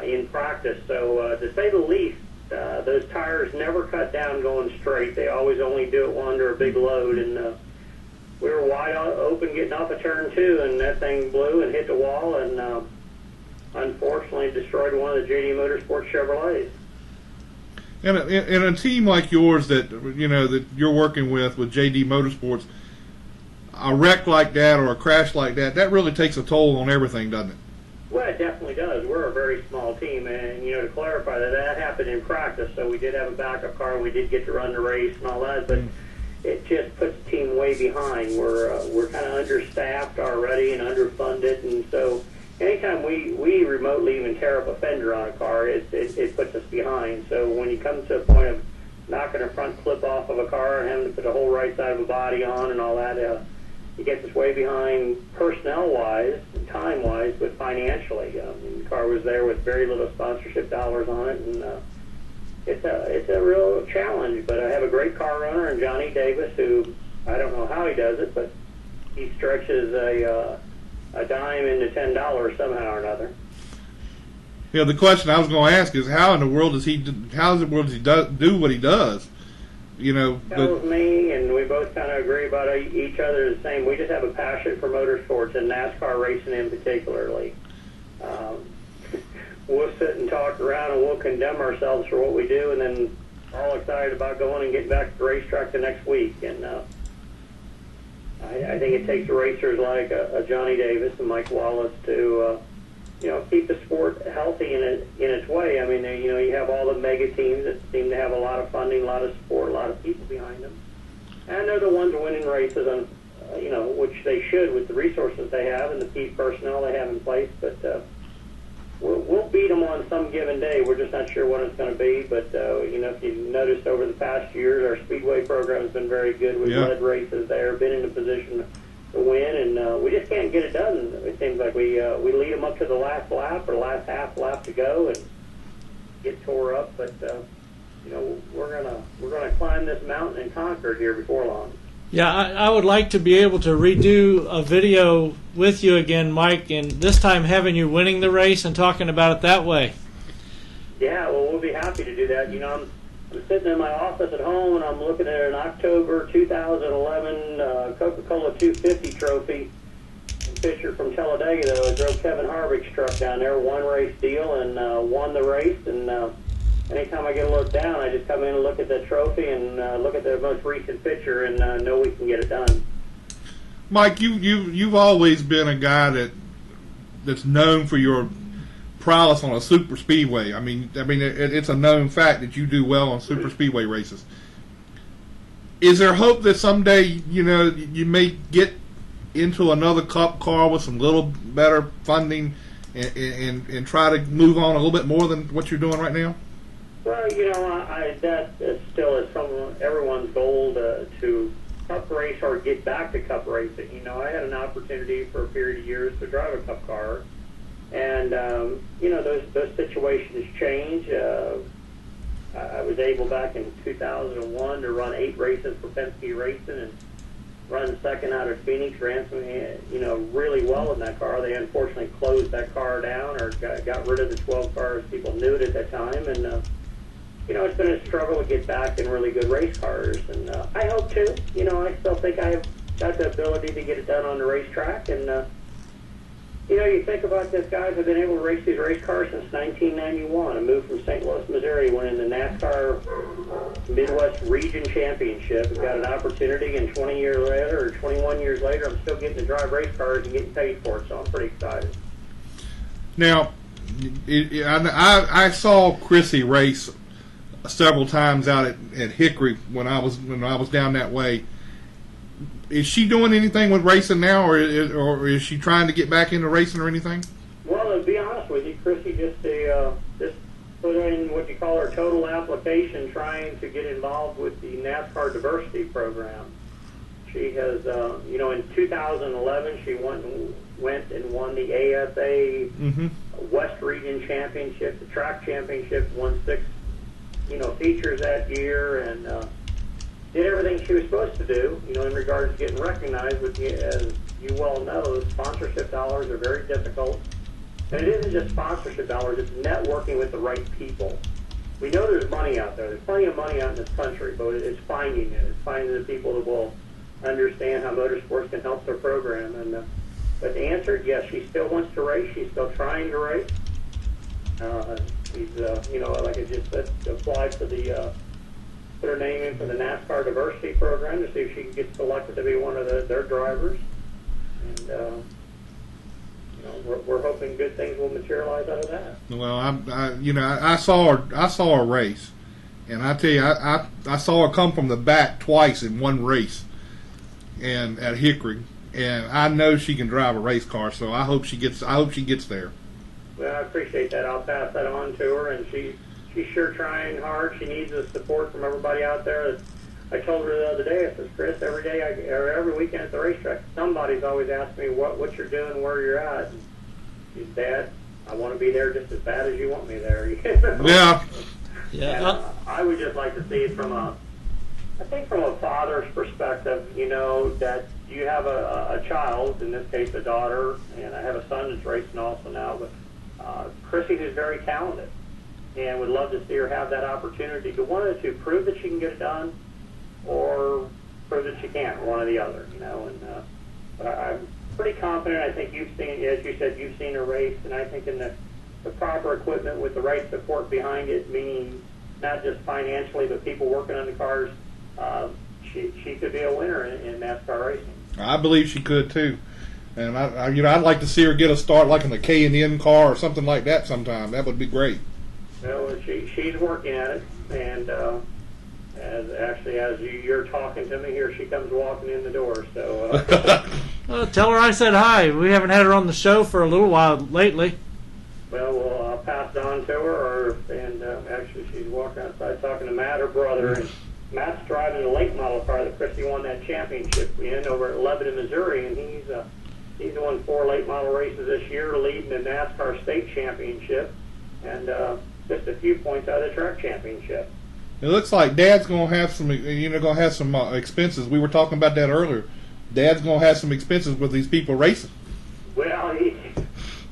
in practice. So to say the least, those tires never cut down going straight. They always only do it under a big load, and we were wide open getting off a turn two, and that thing blew and hit the wall, and unfortunately destroyed one of the JD Motorsports Chevrolets. In a team like yours that you're working with JD Motorsports, a wreck like that or a crash like that really takes a toll on everything, doesn't it? Well, it definitely does. We're a very small team, and to clarify that happened in practice. So we did have a backup car, and we did get to run the race and all that, but it just puts the team way behind. We're kind of understaffed already and underfunded, and so anytime we remotely even tear up a fender on a car, it puts us behind. So when you come to a point of knocking a front clip off of a car and having to put the whole right side of a body on and all that, it gets us way behind personnel-wise, time-wise, but financially. The car was there with very little sponsorship dollars on it, and it's a real challenge. But I have a great car runner in Johnny Davis, who I don't know how he does it, but he stretches a dime into $10 somehow or another. The question I was going to ask is how in the world does he do what he does? That was me, and we both kind of agree about each other the same. We just have a passion for motorsports and NASCAR racing in particularly. We'll sit and talk around and we'll condemn ourselves for what we do, and then all excited about going and getting back to the racetrack the next week. And I think it takes racers like a Johnny Davis and Mike Wallace to keep the sport healthy in its way. I mean, you have all the mega teams that seem to have a lot of funding, a lot of support, a lot of people behind them, and they're the ones winning races on, which they should with the resources they have and the key personnel they have in place. But we'll beat them on some given day. We're just not sure when it's going to be. But if you noticed over the past years, our speedway program has been very good. We've led races there, been in a position to win, and we just can't get it done. It seems like we lead them up to the last lap or the last half lap to go and get tore up. But we're gonna climb this mountain and conquer it here before long. Yeah, I would like to be able to redo a video with you again, Mike, and this time having you winning the race and talking about it that way. Yeah, well, we'll be happy to do that. I'm sitting in my office at home, and I'm looking at an October 2011 Coca-Cola 250 trophy picture from Talladega. I drove Kevin Harvick's truck down there, one race deal, and won the race. And anytime I get a look down, I just come in and look at that trophy and look at the most recent picture and know we can get it done. Mike, you've always been a guy that's known for your prowess on a super speedway. I mean, it's a known fact that you do well on super speedway races. Is there hope that someday you may get into another Cup car with some little better funding and try to move on a little bit more than what you're doing right now? Well, that still is everyone's goal to Cup race or get back to Cup racing. I had an opportunity for a period of years to drive a Cup car. And, those situations change. I was able back in 2001 to run 8 races for Penske Racing and run second out of Phoenix, ran some, really well in that car. They unfortunately closed that car down or got rid of the 12 cars people knew it at that time. And, it's been a struggle to get back in really good race cars. And I hope to. I still think I've got the ability to get it done on the racetrack. And, you think about this, guys have been able to race these race cars since 1991. I moved from St. Louis, Missouri, went in the NASCAR Midwest Region Championship. I've got an opportunity, and 20 years later, or 21 years later, I'm still getting to drive race cars and getting paid for it, so I'm pretty excited. Now, I saw Chrissy race several times out at Hickory when I was down that way. Is she doing anything with racing now, or is she trying to get back into racing or anything? Well, to be honest with you, Chrissy just put in what you call her total application trying to get involved with the NASCAR diversity program. She has, in 2011, she went and won the ASA West Region Championship, the track championship, won 6, features that year, and did everything she was supposed to do, in regards to getting recognized. But as you well know, sponsorship dollars are very difficult. And it isn't just sponsorship dollars, it's networking with the right people. We know there's money out there. There's plenty of money out in this country, but it's finding it. It's finding the people that will understand how motorsports can help their program. And but the answer, yes, she still wants to race. She's still trying to race. She's, like I just said, applied for the, put her name in for the NASCAR diversity program to see if she can get selected to be one of their drivers. And, we're hoping good things will materialize out of that. Well, I saw her race, and I tell you, I saw her come from the back twice in one race, and at Hickory, and I know she can drive a race car. So I hope she gets there. Well, I appreciate that. I'll pass that on to her, and she's sure trying hard. She needs the support from everybody out there. I told her the other day, I said, Chris, every day or every weekend at the racetrack, somebody's always asking me what you're doing, where you're at. And she's, Dad, I want to be there just as bad as you want me there. Yeah. Yeah. And, I would just like to see it from a father's perspective, that you have a child, in this case a daughter, and I have a son that's racing also now, but Chrissy, who's very talented, and would love to see her have that opportunity to, one of the two, prove that she can get it done, or prove that she can't, one or the other, and I'm pretty confident. I think you've seen, as you said, you've seen her race, and I think in the proper equipment with the right support behind it, meaning not just financially, but people working on the cars, she could be a winner in NASCAR racing. I believe she could too, and I'd like to see her get a start like in the K&N car or something like that sometime. That would be great. Well, she's working at it, and as you're talking to me here, she comes walking in the door. So tell her I said hi. We haven't had her on the show for a little while lately. Well, I'll pass it on to her. And actually, she's walking outside talking to Matt, her brother, and Matt's driving a late model car that Chrissy won that championship in over at Lebanon, Missouri, and he's won 4 late model races this year, leading the NASCAR state championship, and just a few points out of the track championship. It looks like Dad's going to have some, expenses. We were talking about that earlier. Dad's going to have some expenses with these people racing. Well,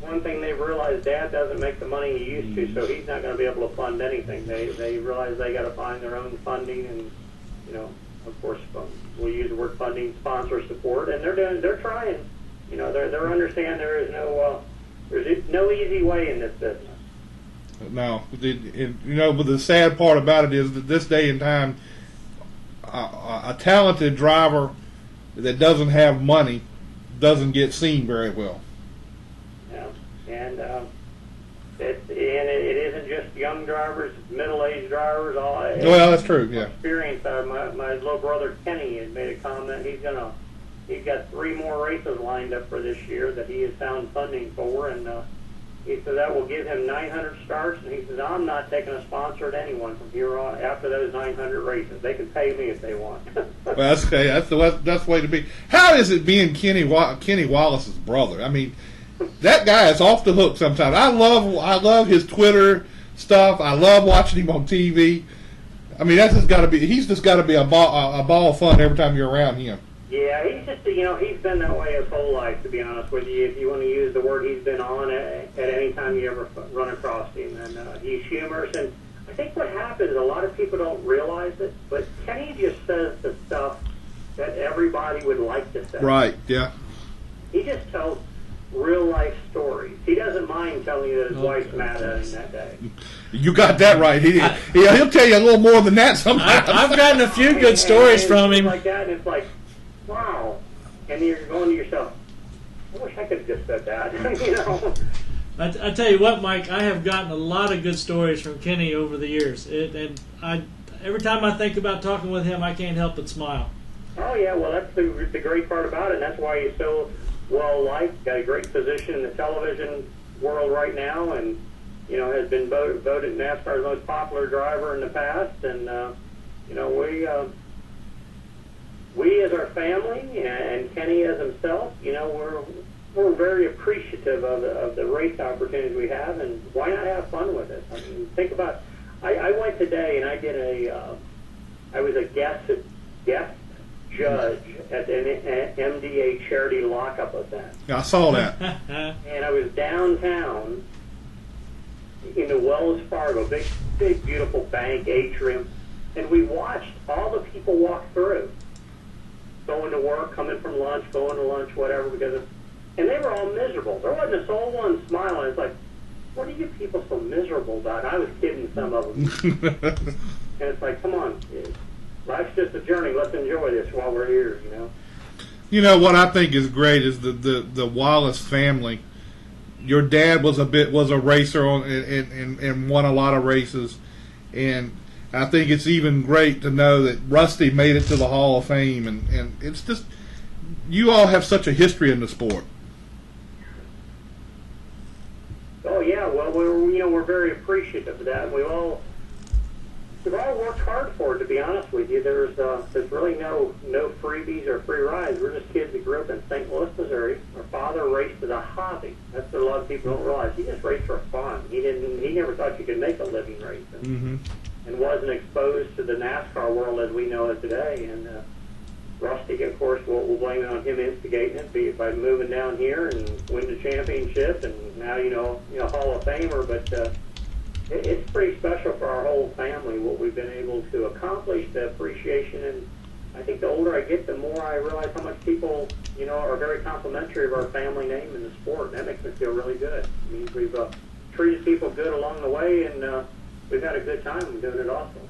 one thing they've realized, Dad doesn't make the money he used to, so he's not going to be able to fund anything. They realize they got to find their own funding, and of course, we'll use the word funding, sponsor support, and they're trying. They're understand there's no easy way in this business. No, but the sad part about it is that this day and time, a talented driver that doesn't have money doesn't get seen very well. Yeah, and it isn't just young drivers, middle-aged drivers. Well, that's true. Yeah. Experience. My little brother Kenny had made a comment. He's got 3 more races lined up for this year that he has found funding for, and he said that will give him 900 starts, and he says, I'm not taking a sponsor at anyone from here on after those 900 races. They can pay me if they want. Well, that's okay. That's the way to be. How is it being Kenny Wallace's brother? I mean, that guy is off the hook sometimes. I love his Twitter stuff. I love watching him on TV. I mean, he's just got to be a ball of fun every time you're around him. Yeah, he's just, he's been that way his whole life, to be honest with you. If you want to use the word, he's been on at any time you ever run across him. And he's humorous. And I think what happens, a lot of people don't realize it, but Kenny just says the stuff that everybody would like to say. Right, yeah. He just tells real-life stories. He doesn't mind telling you that his wife's mad at him that day. You got that right. He'll tell you a little more than that sometimes. I've gotten a few good stories from him. Like that, and it's like, wow. And you're going to yourself, I wish I could have just said that. I tell you what, Mike, I have gotten a lot of good stories from Kenny over the years. Every time I think about talking with him, I can't help but smile. Oh, yeah, well, that's the great part about it, and that's why he's so well-liked. Got a great position in the television world right now, and has been voted NASCAR's most popular driver in the past, and we as our family and Kenny as himself, we're very appreciative of the race opportunities we have, and why not have fun with it? I mean, think about. I went today and I did I was a guest judge at an MDA charity lockup event. I saw that. And I was downtown in the Wells Fargo, big, beautiful bank atrium, and we watched all the people walk through, going to work, coming from lunch, going to lunch, whatever, and they were all miserable. There wasn't a soul one smiling. It's like, what are you people so miserable about? And I was kidding some of them. And it's like, come on, life's just a journey. Let's enjoy this while we're here, You know what I think is great is the Wallace family. Your dad was a racer and won a lot of races, and I think it's even great to know that Rusty made it to the Hall of Fame, and it's just, you all have such a history in the sport. Oh yeah, well we're very appreciative of that. We've all worked hard for it, to be honest with you. There's really no freebies or free rides. We're just kids that grew up in St. Louis, Missouri. Our father raced as a hobby. That's what a lot of people don't realize. He just raced for fun. He never thought you could make a living racing, and wasn't exposed to the NASCAR world as we know it today. And Rusty, of course, we'll blame it on him instigating it, be it by moving down here and win the championship, and now Hall of Famer. But it's pretty special for our whole family what we've been able to accomplish, the appreciation. And I think the older I get, the more I realize how much people are very complimentary of our family name in the sport. And that makes me feel really good. It means we've treated people good along the way, and we've had a good time doing it also.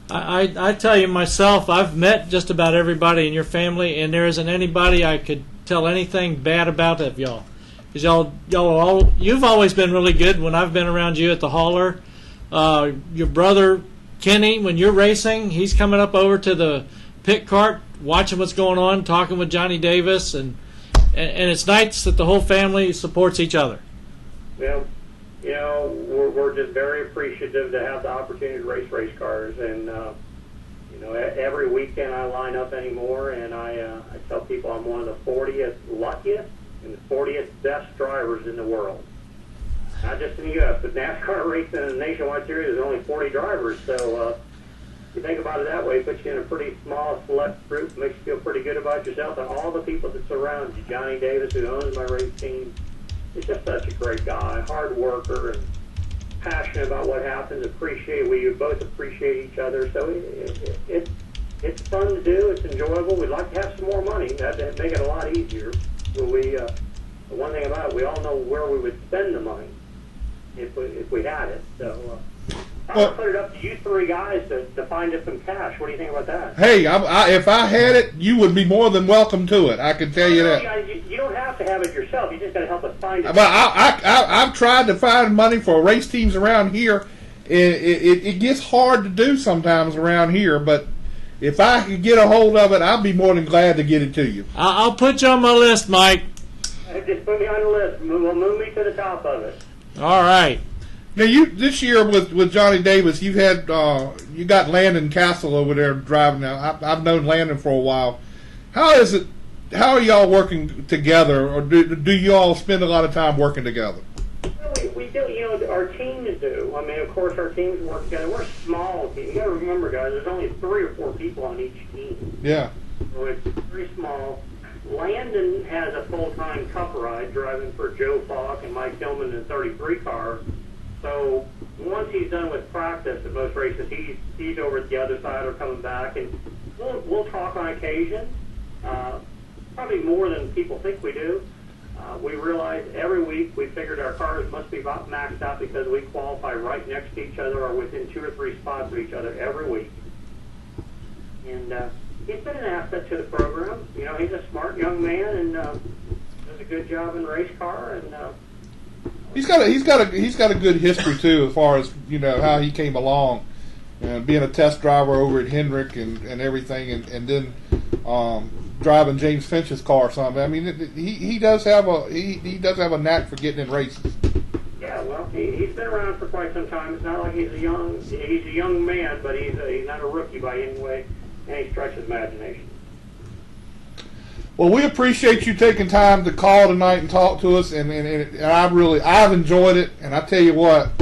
I tell you myself, I've met just about everybody in your family, and there isn't anybody I could tell anything bad about of y'all. Because you've always been really good when I've been around you at the hauler. Your brother Kenny, when you're racing, he's coming up over to the pit cart, watching what's going on, talking with Johnny Davis, and it's nice that the whole family supports each other. Well, we're just very appreciative to have the opportunity to race cars, and every weekend I line up anymore, and I tell people I'm one of the 40th luckiest and the 40th best drivers in the world. Not just in the U.S., but NASCAR racing in the nationwide series, there's only 40 drivers, so if you think about it that way, it puts you in a pretty small, select group, makes you feel pretty good about yourself, and all the people that surround you. Johnny Davis, who owns my race team, is just such a great guy, hard worker, and passionate about what happens. We both appreciate each other, so it's fun to do. It's enjoyable. We'd like to have some more money. That'd make it a lot easier. But the one thing about it, we all know where we would spend the money if we had it. So I'll put it up to you three guys to find us some cash. What do you think about that? Hey, if I had it, you would be more than welcome to it. I can tell you that. You don't have to have it yourself. You just got to help us find it. But I've tried to find money for race teams around here. It gets hard to do sometimes around here, but if I could get a hold of it, I'd be more than glad to get it to you. I'll put you on my list, Mike. Just put me on the list. We'll move me to the top of it. All right. Now this year with Johnny Davis, you got Landon Castle over there driving now. I've known Landon for a while. How is it? How are y'all working together, or do you all spend a lot of time working together? We do. Our teams do. I mean, of course, our teams work together. We're a small team. You got to remember, guys. There's only 3 or 4 people on each team. Yeah. So it's very small. Landon has a full-time cup ride driving for Joe Falk and Mike Tillman in the 33 car. So once he's done with practice at most races, he's over at the other side or coming back, and we'll talk on occasion. Probably more than people think we do. We realize every week we figured our cars must be about maxed out because we qualify right next to each other or within 2 or 3 spots of each other every week. And he's been an asset to the program. He's a smart young man and does a good job in race car. And he's got a good history too, as far as how he came along, being a test driver over at Hendrick and everything, and then driving James Finch's car or something. I mean, he does have a knack for getting in races. Yeah, well, he's been around for quite some time. It's not like he's a young man, but he's not a rookie by any way, and he stretches imagination. Well, we appreciate you taking time to call tonight and talk to us, and I've enjoyed it. And I tell you what,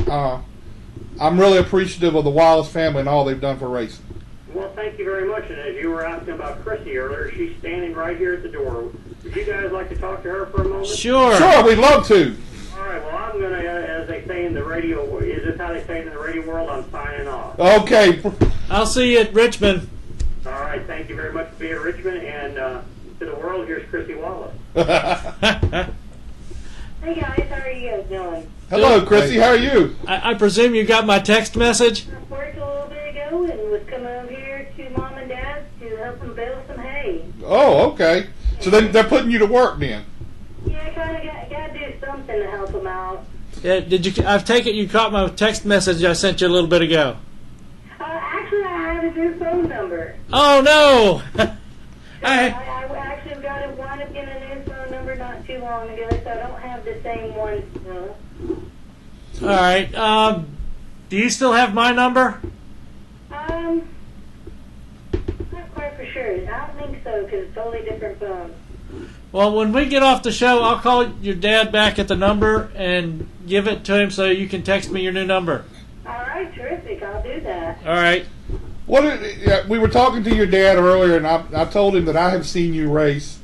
I'm really appreciative of the Wallace family and all they've done for racing. Well, thank you very much. And as you were asking about Chrissy earlier, she's standing right here at the door. Would you guys like to talk to her for a moment? Sure. Sure, we'd love to. All right. Well, I'm gonna, as they say in the radio, is this how they say it in the radio world? I'm signing off. Okay. I'll see you at Richmond. All right. Thank you very much for being at Richmond, and to the world, here's Chrissy Wallace. Hey guys, how are you guys doing? Hello, Chrissy. How are you? I presume you got my text message? I worked a little bit ago and was coming over here to Mom and Dad's to help them bale some hay. Oh, okay. So they're putting you to work then? Yeah, kind of got to do something to help them out. Yeah, did you? I take it you caught my text message I sent you a little bit ago. Actually, I have a new phone number. Oh no! I actually wound up getting a new phone number not too long ago, so I don't have the same one still. All right. Do you still have my number? Not quite for sure. I don't think so, because it's totally different phone. Well, when we get off the show, I'll call your dad back at the number and give it to him so you can text me your new number. All right, terrific. I'll do that. All right. We were talking to your dad earlier, and I told him that I have seen you race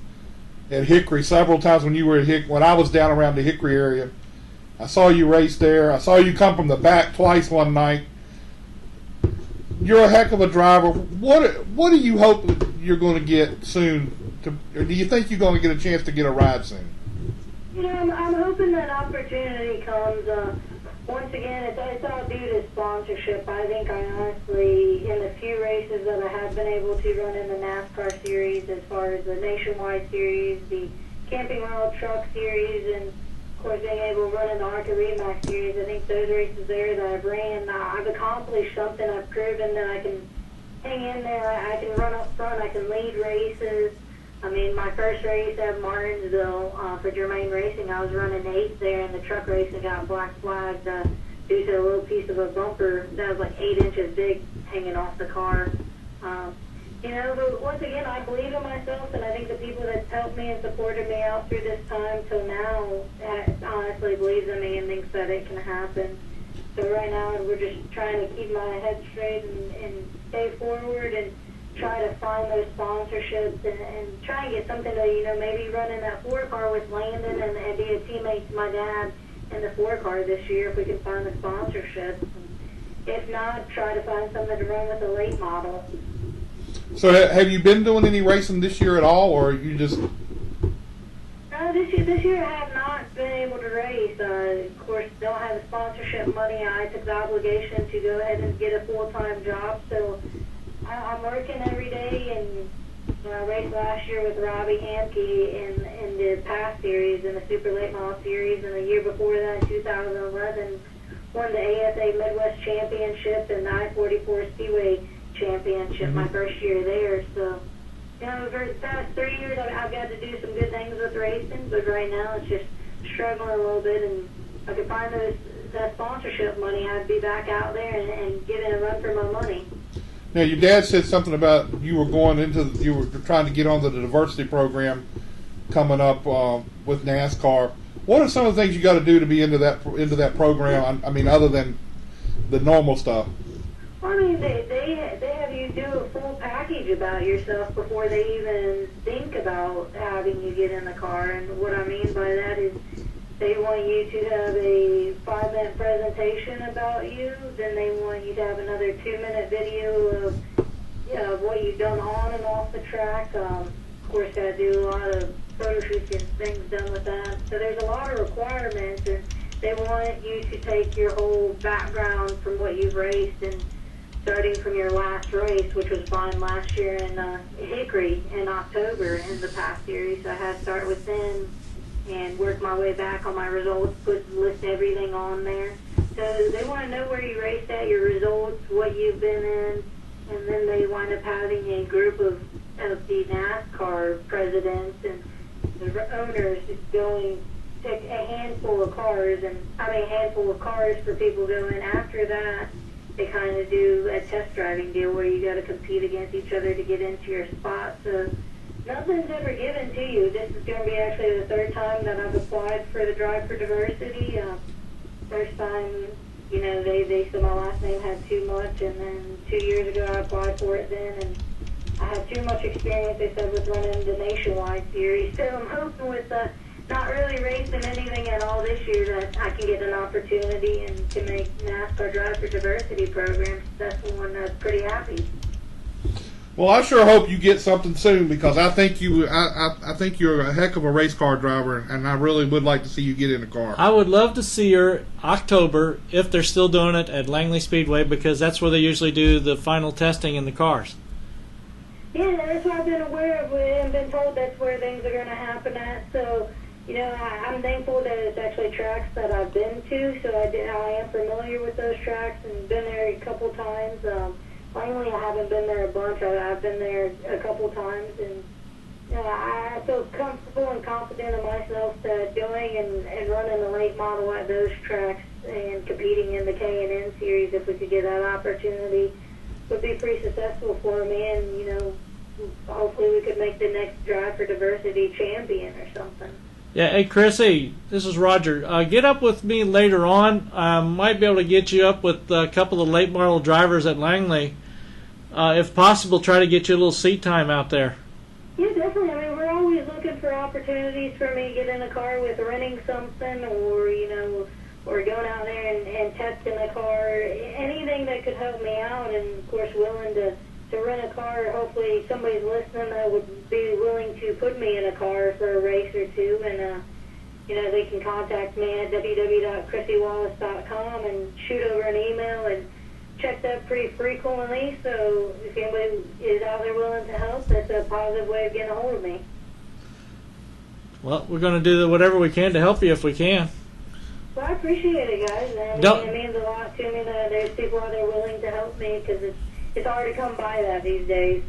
at Hickory several times when you were at when I was down around the Hickory area. I saw you race there. I saw you come from the back twice one night. You're a heck of a driver. What do you hope you're going to get soon? Or do you think you're going to get a chance to get a ride soon? You know, I'm hoping that opportunity comes. Once again, it's all due to sponsorship. I think I honestly, in the few races that I have been able to run in the NASCAR series, as far as the Nationwide series, the Camping World Truck series, and of course being able to run in the ARCA REMAX series, I think those races there that I've ran, I've accomplished something. I've proven that I can hang in there. I can run up front. I can lead races. I mean, my first race at Martinsville for Germain Racing, I was running 8th there in the truck race and got black flagged due to a little piece of a bumper that was like 8 inches big hanging off the car. You know, but once again, I believe in myself, and I think the people that helped me and supported me out through this time till now honestly believes in me and thinks that it can happen. So right now, we're just trying to keep my head straight and stay forward and try to find those sponsorships and try and get something to, you know, maybe run in that 4-car with Landon and be a teammate to my dad in the 4-car this year if we can find the sponsorships. If not, try to find something to run with a late model. So have you been doing any racing this year at all, or you just... This year I have not been able to race. Of course, don't have the sponsorship money. I took the obligation to go ahead and get a full-time job, so I'm working every day, and I raced last year with Robbie Hamke in the PASS series, in the Super Late Model series, and the year before that, in 2011, won the ASA Midwest Championship and the I-44 Speedway Championship my first year there. So, you know, for the past 3 years, I've got to do some good things with racing, but right now it's just struggling a little bit, and if I could find that sponsorship money, I'd be back out there and giving a run for my money. Now, your dad said something about you were trying to get onto the diversity program coming up with NASCAR. What are some of the things you got to do to be into that program? I mean, other than the normal stuff. I mean, they have you do a full package about yourself before they even think about having you get in the car. And what I mean by that is they want you to have a 5-minute presentation about you. Then they want you to have another 2-minute video of what you've done on and off the track. Of course, got to do a lot of photo shoots and things done with that. So there's a lot of requirements, and they want you to take your whole background from what you've raced, and starting from your last race, which was fine last year in Hickory in October in the PASS series. So I had to start with them and work my way back on my results, list everything on there. So they want to know where you raced at, your results, what you've been in, and then they wind up having a group of the NASCAR presidents and the owners going a handful of cars, and I mean a handful of cars for people going. After that, they kind of do a test driving deal where you got to compete against each other to get into your spot. So nothing's ever given to you. This is going to be actually the third time that I've applied for the Drive for Diversity. First time, you know, they said my last name had too much, and then 2 years ago I applied for it then, and I had too much experience, they said, with running the nationwide series. So I'm hoping with not really racing anything at all this year that I can get an opportunity and to make NASCAR Drive for Diversity program successful, and I'm pretty happy. Well, I sure hope you get something soon, because I think I think you're a heck of a race car driver, and I really would like to see you get in a car. I would love to see her October, if they're still doing it at Langley Speedway, because that's where they usually do the final testing in the cars. Yeah, that's what I've been aware of and been told that's where things are going to happen at. So, you know, I'm thankful that it's actually tracks that I've been to. So I am familiar with those tracks and been there a couple times. Finally, I haven't been there a bunch. I've been there a couple times, and you know, I feel comfortable and confident in myself that doing and running the late model at those tracks and competing in the K&N series, if we could get that opportunity, would be pretty successful for me. And you know, hopefully we could make the next Drive for Diversity champion or something. Yeah, hey Chrissy, this is Roger. Get up with me later on. I might be able to get you up with a couple of late model drivers at Langley. If possible, try to get you a little seat time out there. Yeah, definitely. I mean, we're always looking for opportunities for me to get in a car with renting something, or you know, or going out there and testing a car. Anything that could help me out, and of course, willing to rent a car. Hopefully somebody's listening that would be willing to put me in a car for a race or two, and you know, they can contact me at www.chrissywallace.com and shoot over an email, and check that pretty frequently. So if anybody is out there willing to help, that's a positive way of getting a hold of me. Well, we're going to do whatever we can to help you if we can. Well, I appreciate it, guys. I mean, it means a lot to me that there's people out there willing to help me, because it's hard to come by that these days.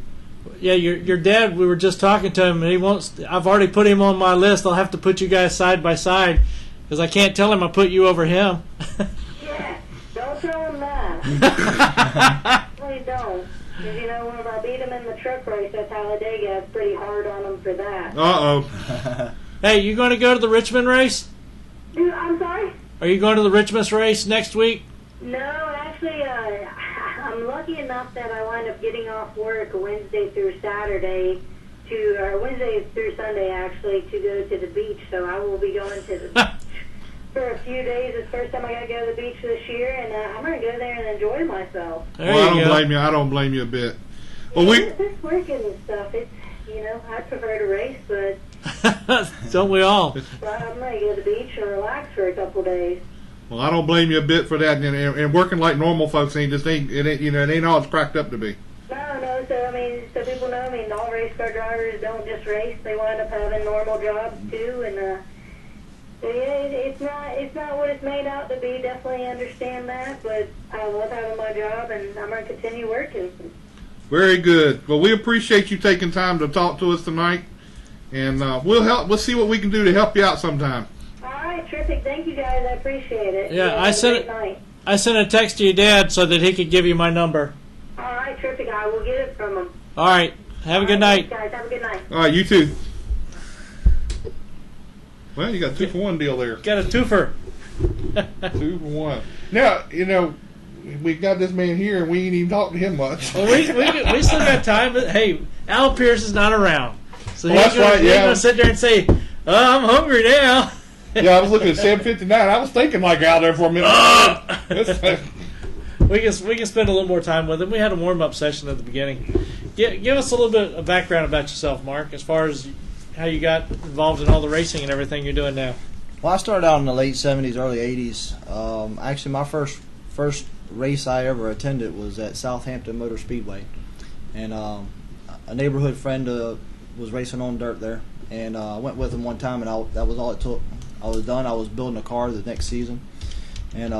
Yeah, your dad, we were just talking to him, and he wants. I've already put him on my list. I'll have to put you guys side by side, because I can't tell him I put you over him. Yeah, don't tell him that. Please don't. Because, you know, whenever I beat him in the truck race at Talladega, it's pretty hard on him for that. Uh-oh. Hey, you going to go to the Richmond race? Dude, I'm sorry? Are you going to the Richmond race next week? No, actually, I'm lucky enough that I wind up getting off work Wednesday through Saturday or Wednesday through Sunday, actually, to go to the beach. So I will be going to the beach for a few days. It's the first time I got to go to the beach this year, and I'm going to go there and enjoy myself. Well, I don't blame you. I don't blame you a bit. Well, This working and stuff, it's, you know, I prefer to race, but don't we all? I'm going to go to the beach and relax for a couple days. Well, I don't blame you a bit for that, and working like normal folks ain't you know, it ain't all it's cracked up to be. No. So I mean, so people know. I mean, all race car drivers don't just race; they wind up having normal jobs too. And so yeah, it's not what it's made out to be. Definitely understand that, but I love having my job, and I'm gonna continue working. Very good. Well, we appreciate you taking time to talk to us tonight, and we'll see what we can do to help you out sometime. All right, terrific. Thank you guys. I appreciate it. Yeah, I sent a text to your dad so that he could give you my number. All right, terrific. I will get it from him. All right. Have a good night. Guys, have a good night. All right, you too. Well, you got a 2-for-1 deal there. Got a twofer. 2-for-1. Now, you know, we got this man here, and we ain't even talked to him much. Well, we still got time. But hey, Al Pierce is not around, so that's right. He's gonna sit there and say, "Oh, I'm hungry now." Yeah, I was looking at 7:59. I was thinking like out there for a minute. We can spend a little more time with him. We had a warm-up session at the beginning. Give us a little bit of background about yourself, Mark, as far as how you got involved in all the racing and everything you're doing now. Well, I started out in the late 70s, early 80s. Actually, my first race I ever attended was at Southampton Motor Speedway. And a neighborhood friend was racing on dirt there. And I went with him one time, and that was all it took. I was done. I was building a car the next season. And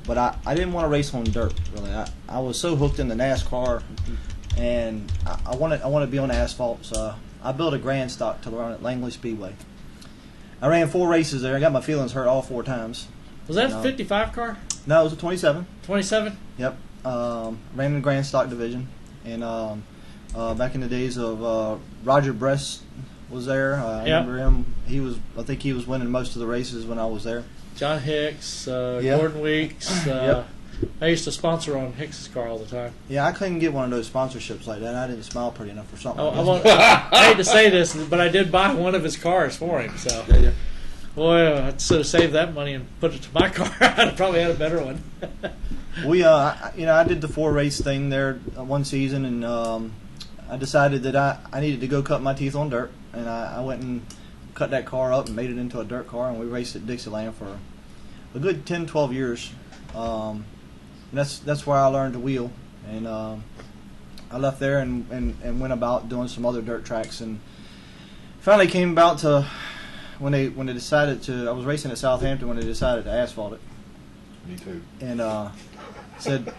but I didn't want to race on dirt, really. I was so hooked into NASCAR, and I wanted to be on asphalt, so I built a Grand Stock to run at Langley Speedway. I ran 4 races there. I got my feelings hurt all 4 times. Was that a 55 car? No, it was a 27. 27? Yep. Ran in the Grand Stock division, and back in the days of Roger Bress was there. I remember him. I think he was winning most of the races when I was there. John Hicks, Gordon Weeks. Yep. I used to sponsor on Hicks's car all the time. Yeah, I couldn't get one of those sponsorships like that. I didn't smile pretty enough or something. I hate to say this, but I did buy one of his cars for him. So, boy, I should have saved that money and put it to my car. I'd probably had a better one. I did the 4 race thing there one season, and I decided that I needed to go cut my teeth on dirt, and I went and cut that car up and made it into a dirt car, and we raced at Dixieland for a good 10, 12 years. And that's where I learned to wheel, and I left there and went about doing some other dirt tracks, and finally came about to when they decided to. I was racing at Southampton when they decided to asphalt it. Me too. And said,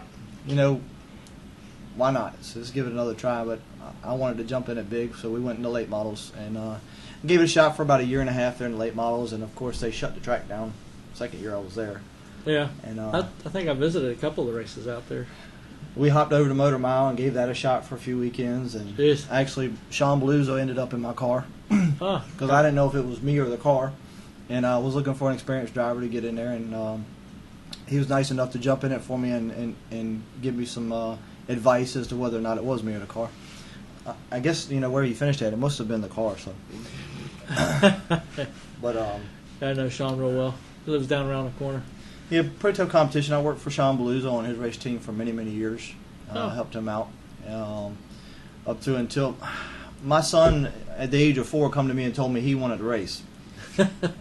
why not? So let's give it another try. But I wanted to jump in it big, so we went into late models and gave it a shot for about a year and a half there in the late models, and of course they shut the track down. Second year I was there. Yeah, and I think I visited a couple of the races out there. We hopped over to Motor Mile and gave that a shot for a few weekends, and actually Sean Beluso ended up in my car because I didn't know if it was me or the car, and I was looking for an experienced driver to get in there, and he was nice enough to jump in it for me and give me some advice as to whether or not it was me or the car. I guess where he finished at, it must have been the car. So, but I know Sean real well. He lives down around the corner. Yeah, pretty tough competition. I worked for Sean Beluso on his race team for many, many years. Helped him out up to until my son, at the age of 4, come to me and told me he wanted to race.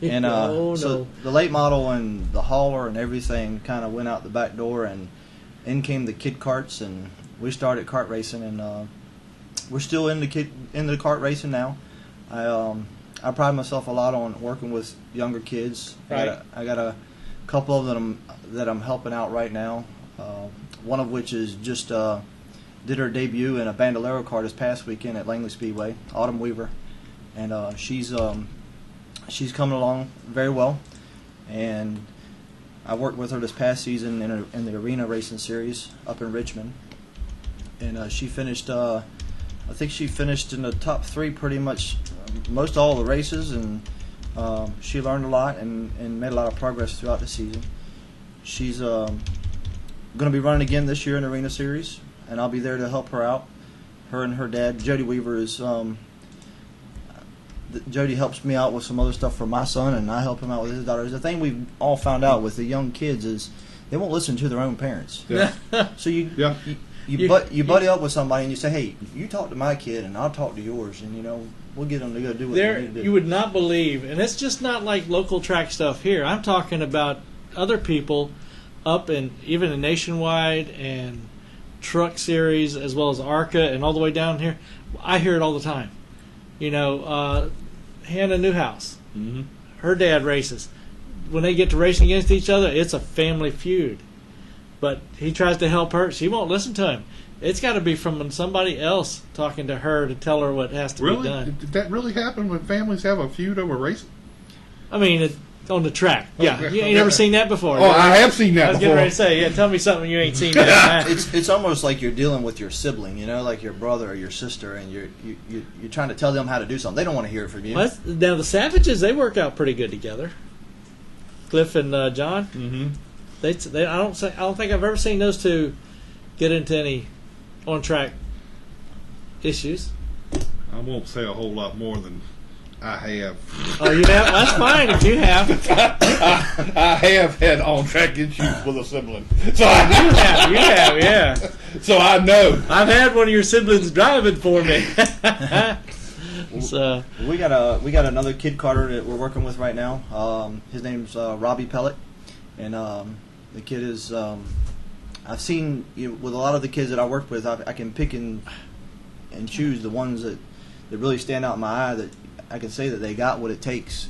And so the late model and the hauler and everything kind of went out the back door, and in came the kid karts, and we started kart racing, and we're still in the kart racing now. I pride myself a lot on working with younger kids. Right. I got a couple of them that I'm helping out right now. One of which is just did her debut in a Bandolero car this past weekend at Langley Speedway, Autumn Weaver, and she's coming along very well. And I worked with her this past season in the arena racing series up in Richmond, and she finished. I think she finished in the top 3 pretty much most all the races, and she learned a lot and made a lot of progress throughout the season. She's going to be running again this year in the arena series, and I'll be there to help her out. Her and her dad, Jody Weaver, is Jody helps me out with some other stuff for my son, and I help him out with his daughters. The thing we've all found out with the young kids is they won't listen to their own parents. Yeah. So you buddy up with somebody and you say, hey, you talk to my kid and I'll talk to yours, and we'll get them to go do what they need to do. You would not believe, and it's just not like local track stuff here. I'm talking about other people up in even in Nationwide and Truck Series as well as ARCA and all the way down here. I hear it all the time. Hannah Newhouse, her dad races. When they get to racing against each other, it's a family feud. But he tries to help her. She won't listen to him. It's got to be from somebody else talking to her to tell her what has to be done. Did that really happen when families have a feud over racing? I mean, on the track. Yeah. You ain't never seen that before. Oh, I have seen that before. I was getting ready to say, tell me something you ain't seen that. It's almost like you're dealing with your sibling, like your brother or your sister, and you're trying to tell them how to do something. They don't want to hear it from you. Now, the Savages, they work out pretty good together. Cliff and John. Mm-hmm. I don't think I've ever seen those two get into any on-track issues. I won't say a whole lot more than I have. Oh, you have? That's fine if you have. I have had on-track issues with a sibling. So you have, yeah. So I know. I've had one of your siblings driving for me. So we got another kid karter that we're working with right now. His name's Robbie Pellet, and the kid is. I've seen with a lot of the kids that I work with, I can pick and choose the ones that really stand out in my eye, that I can say that they got what it takes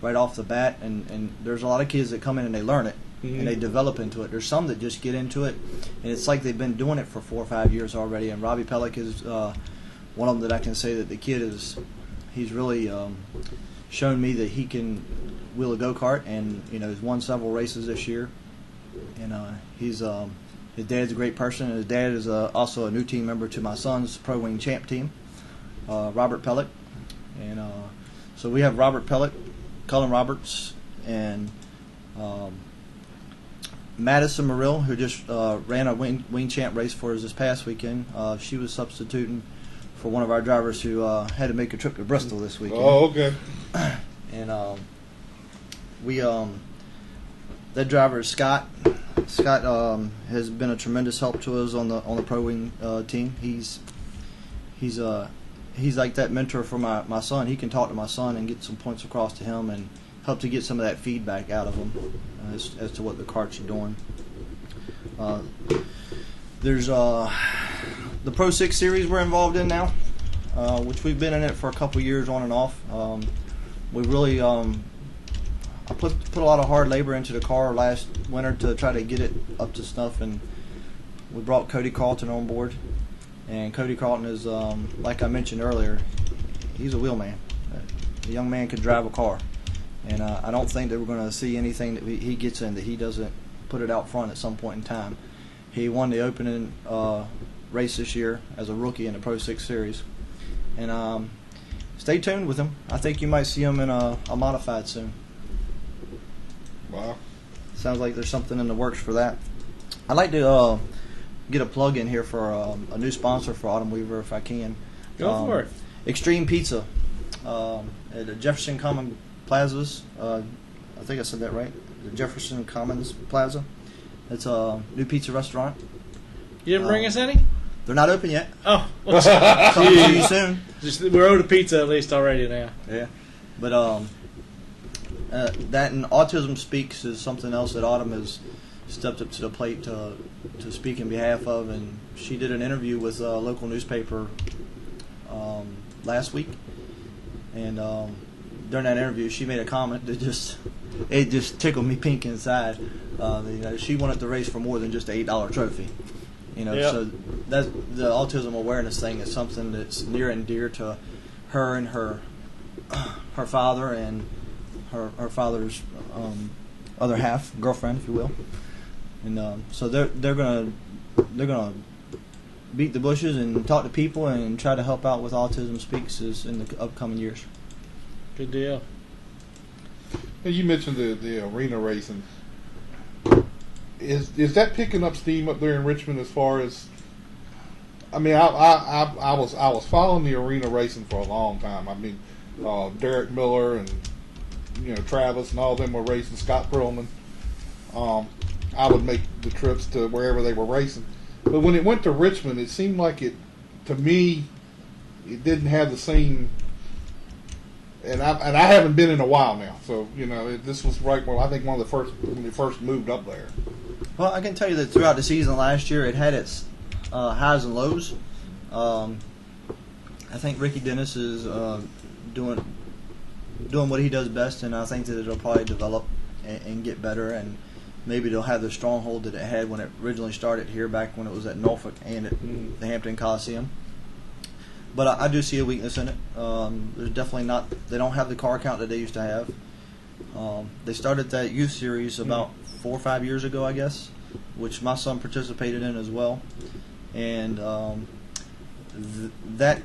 right off the bat. And there's a lot of kids that come in and they learn it, and they develop into it. There's some that just get into it, and it's like they've been doing it for 4 or 5 years already. And Robbie Pellick is one of them that I can say that the kid is. He's really shown me that he can wheel a go-kart, and he's won several races this year. And his dad's a great person. His dad is also a new team member to my son's Pro Wing Champ team, Robert Pellick. And so we have Robert Pellick, Cullen Roberts, and Madison Murill, who just ran a wing champ race for us this past weekend. She was substituting for one of our drivers who had to make a trip to Bristol this weekend. Oh, okay. And that driver is Scott. Scott has been a tremendous help to us on the Pro Wing team. He's like that mentor for my son. He can talk to my son and get some points across to him and help to get some of that feedback out of him as to what the karts are doing. There's the Pro 6 series we're involved in now, which we've been in it for a couple years on and off. We really I put a lot of hard labor into the car last winter to try to get it up to snuff, and we brought Cody Carlton on board. And Cody Carlton is, like I mentioned earlier, he's a wheelman. The young man can drive a car, and I don't think that we're going to see anything that he gets in that he doesn't put it out front at some point in time. He won the opening race this year as a rookie in the Pro 6 Series, and stay tuned with him. I think you might see him in a modified soon. Wow. Sounds like there's something in the works for that. I'd like to get a plug in here for a new sponsor for Autumn Weaver, if I can. Go for it. Extreme Pizza at the Jefferson Common Plazas. I think I said that right. The Jefferson Commons Plaza. It's a new pizza restaurant. You didn't bring us any? They're not open yet. Oh, Coming to you soon. We're owed a pizza at least already now. Yeah, but that and Autism Speaks is something else that Autumn has stepped up to the plate to speak in behalf of, and she did an interview with a local newspaper last week, and during that interview she made a comment that just tickled me pink inside. She wanted to race for more than just an $8 trophy. Yep. So that's the autism awareness thing is something that's near and dear to her and her father and her father's other half, girlfriend, if you will. And so they're gonna beat the bushes and talk to people and try to help out with Autism Speaks in the upcoming years. Good deal. And you mentioned the arena racing. Is that picking up steam up there in Richmond as far as? I mean, I was following the arena racing for a long time. I mean, Derek Miller and Travis and all of them were racing. Scott Perlman. I would make the trips to wherever they were racing, but when it went to Richmond, it seemed like it didn't have the same. And I haven't been in a while now, so this was right when I think one of the first when they first moved up there. Well, I can tell you that throughout the season last year, it had its highs and lows. I think Ricky Dennis is doing what he does best, and I think that it'll probably develop and get better, and maybe they'll have the stronghold that it had when it originally started here back when it was at Norfolk and at the Hampton Coliseum. But I do see a weakness in it. There's definitely not. They don't have the car count that they used to have. They started that youth series about 4 or 5 years ago, I guess, which my son participated in as well. And that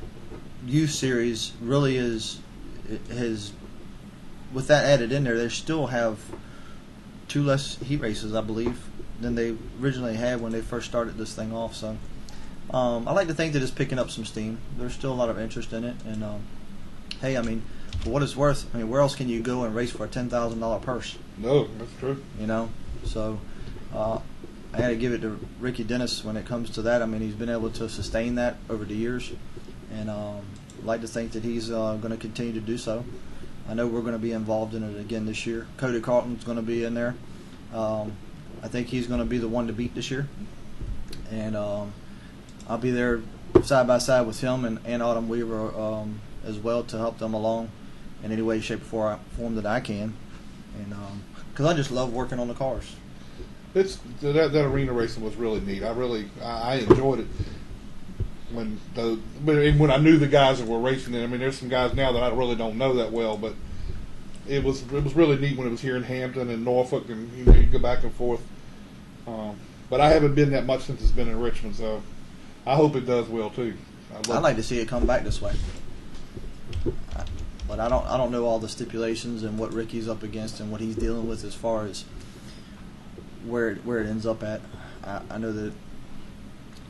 youth series really has, with that added in there, they still have 2 less heat races, I believe, than they originally had when they first started this thing off. So I like to think that it's picking up some steam. There's still a lot of interest in it, and hey, I mean, for what it's worth, I mean, where else can you go and race for a $10,000 purse? No, that's true. So I had to give it to Ricky Dennis when it comes to that. I mean, he's been able to sustain that over the years, and I'd like to think that he's going to continue to do so. I know we're going to be involved in it again this year. Cody Carlton's going to be in there. I think he's going to be the one to beat this year, and I'll be there side by side with him and Autumn Weaver as well to help them along in any way, shape, or form that I can, and because I just love working on the cars. That arena racing was really neat. I enjoyed it when I knew the guys that were racing it. I mean, there's some guys now that I really don't know that well, but it was really neat when it was here in Hampton and Norfolk, and you go back and forth. But I haven't been that much since it's been in Richmond, so I hope it does well too. I'd like to see it come back this way, but I don't know all the stipulations and what Ricky's up against and what he's dealing with as far as where it ends up at. I know that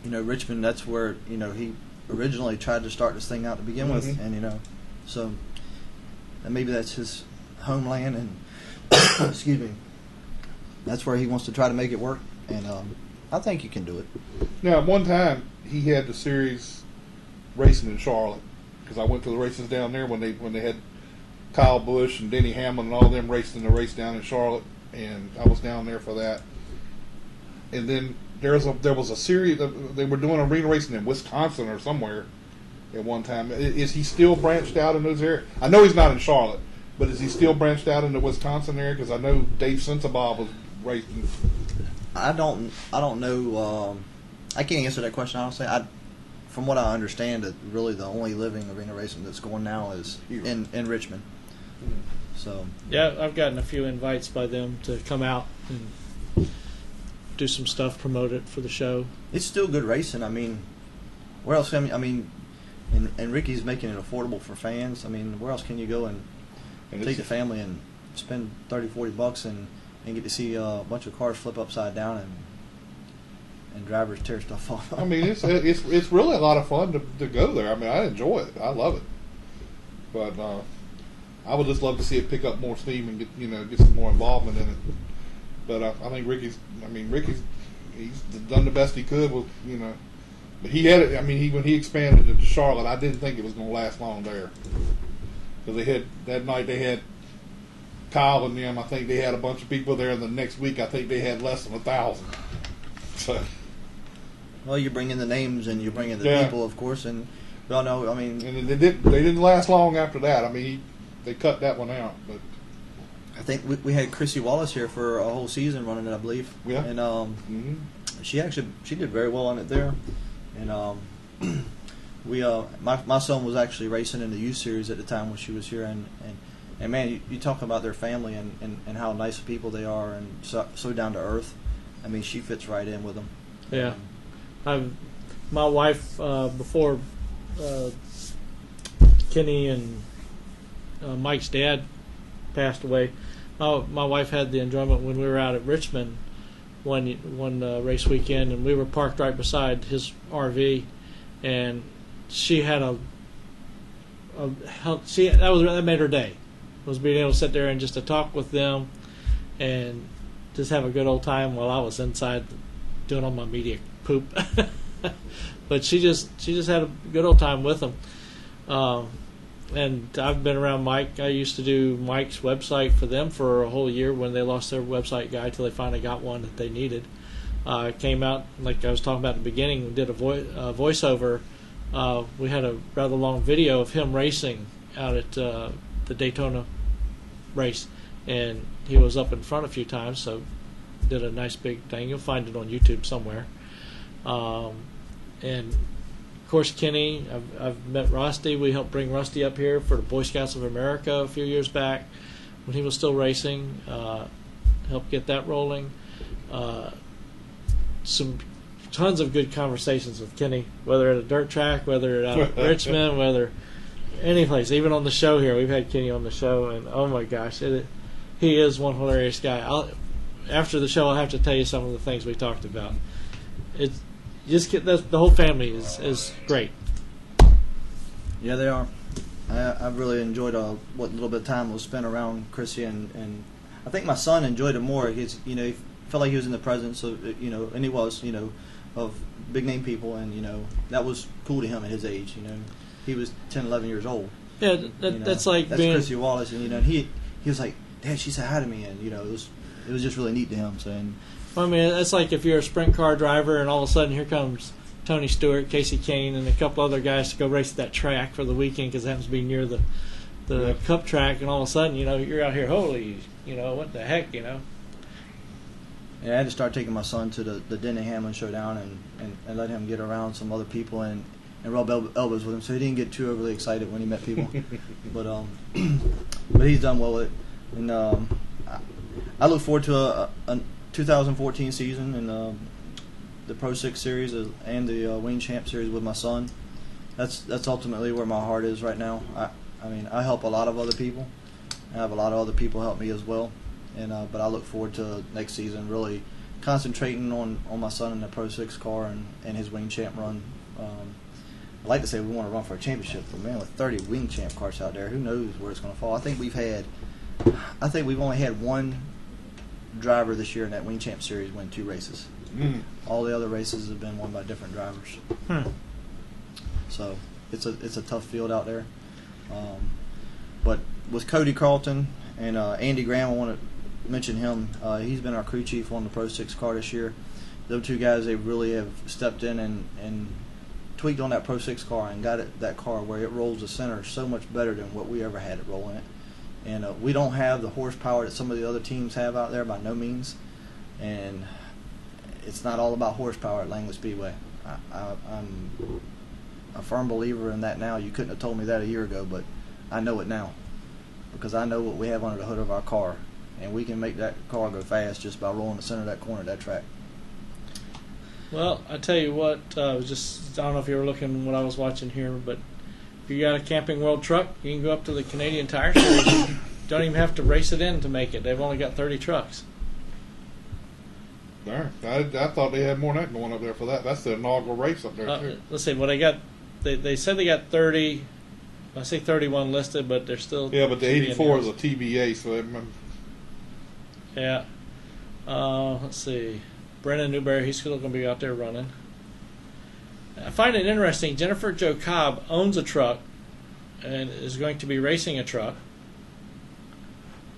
Richmond, that's where he originally tried to start this thing out to begin with, and so and maybe that's his homeland, and excuse me, that's where he wants to try to make it work, and I think he can do it. Now, at one time he had the series racing in Charlotte, because I went to the races down there when they had Kyle Busch and Denny Hamlin and all of them racing the race down in Charlotte, and I was down there for that. And then there was a series they were doing arena racing in Wisconsin or somewhere at one time. Is he still branched out in those areas? I know he's not in Charlotte, but is he still branched out in the Wisconsin area? Because I know Dave Sensabaugh was racing. I don't know. I can't answer that question honestly. From what I understand, really the only living arena racing that's going now is in Richmond. So yeah, I've gotten a few invites by them to come out and do some stuff, promote it for the show. It's still good racing. I mean, where else? I mean, and Ricky's making it affordable for fans. I mean, where else can you go and take the family and spend $30-$40 and get to see a bunch of cars flip upside down and drivers tear stuff off? I mean, it's really a lot of fun to go there. I mean, I enjoy it. I love it. But I would just love to see it pick up more steam and get some more involvement in it. But I think Ricky's he's done the best he could with But he had it. I mean, when he expanded it to Charlotte, I didn't think it was going to last long there, because that night they had Kyle and them. I think they had a bunch of people there, and the next week I think they had less than 1,000. So, well, you bring in the names and you bring in the people, of course, and we all know. I mean, and they didn't last long after that. I mean, they cut that one out, but. I think we had Chrissy Wallace here for a whole season running it, I believe. Yeah. And she did very well on it there. And my son was actually racing in the youth series at the time when she was here. And man, you talk about their family and how nice people they are and so down to earth. I mean, she fits right in with them. Yeah. My wife, before Kenny and Mike's dad passed away, my wife had the enjoyment when we were out at Richmond one race weekend, and we were parked right beside his RV, and she had that made her day, was being able to sit there and just to talk with them and just have a good old time while I was inside doing all my media poop. But she just had a good old time with them. And I've been around Mike. I used to do Mike's website for them for a whole year when they lost their website guy till they finally got one that they needed. Came out, like I was talking about in the beginning, we did a voiceover. We had a rather long video of him racing out at the Daytona race. And he was up in front a few times, so did a nice big thing. You'll find it on YouTube somewhere. And of course, Kenny, I've met Rusty. We helped bring Rusty up here for the Boy Scouts of America a few years back when he was still racing. Helped get that rolling. Some tons of good conversations with Kenny, whether at a dirt track, whether out at Richmond, whether any place, even on the show here. We've had Kenny on the show, and oh my gosh, he is one hilarious guy. After the show, I'll have to tell you some of the things we talked about. The whole family is great. Yeah, they are. I've really enjoyed what little bit of time was spent around Chrissy, and I think my son enjoyed it more. He felt like he was in the presence of and he was of big name people, and that was cool to him at his age. He was 10, 11 years old. Yeah, that's like that's being Chrissy Wallace, and he was like, Dad, she said hi to me, and it was just really neat to him. So. I mean, it's like if you're a sprint car driver and all of a sudden here comes Tony Stewart, Casey Kane, and a couple other guys to go race that track for the weekend because it happens to be near the Cup track, and all of a sudden, you're out here, holy, what the heck, Yeah, I had to start taking my son to the Denny Hamlin showdown and let him get around some other people and rub elbows with him, so he didn't get too overly excited when he met people. But he's done well with it. And I look forward to a 2014 season and the Pro 6 Series and the Wing Champ Series with my son. That's ultimately where my heart is right now. I mean, I help a lot of other people. I have a lot of other people help me as well. And but I look forward to next season really concentrating on my son in the Pro 6 car and his Wing Champ run. I like to say we want to run for a championship, but man, with 30 Wing Champ cars out there, who knows where it's going to fall? I think we've only had one driver this year in that Wing Champ Series win 2 races. All the other races have been won by different drivers. So it's a tough field out there. But with Cody Carlton and Andy Graham, I want to mention him. He's been our crew chief on the Pro 6 car this year. Those 2 guys, they really have stepped in and tweaked on that Pro 6 car and got that car where it rolls the center so much better than what we ever had it rolling it. And we don't have the horsepower that some of the other teams have out there by no means. And it's not all about horsepower at Langley Speedway. I'm a firm believer in that now. You couldn't have told me that a year ago, but I know it now because I know what we have under the hood of our car, and we can make that car go fast just by rolling the center of that corner of that track. Well, I tell you what, I don't know if you were looking when I was watching here, but if you got a Camping World truck, you can go up to the Canadian Tire Series. Don't even have to race it in to make it. They've only got 30 trucks. Darn. I thought they had more than that going up there for that. That's the inaugural race up there, too. Let's see, well, they said they got 30. I say 31 listed, but they're still. Yeah, but the 84 is a TBA, so yeah. Let's see. Brennan Newberry, he's still going to be out there running. I find it interesting. Jennifer Jo Cobb owns a truck and is going to be racing a truck.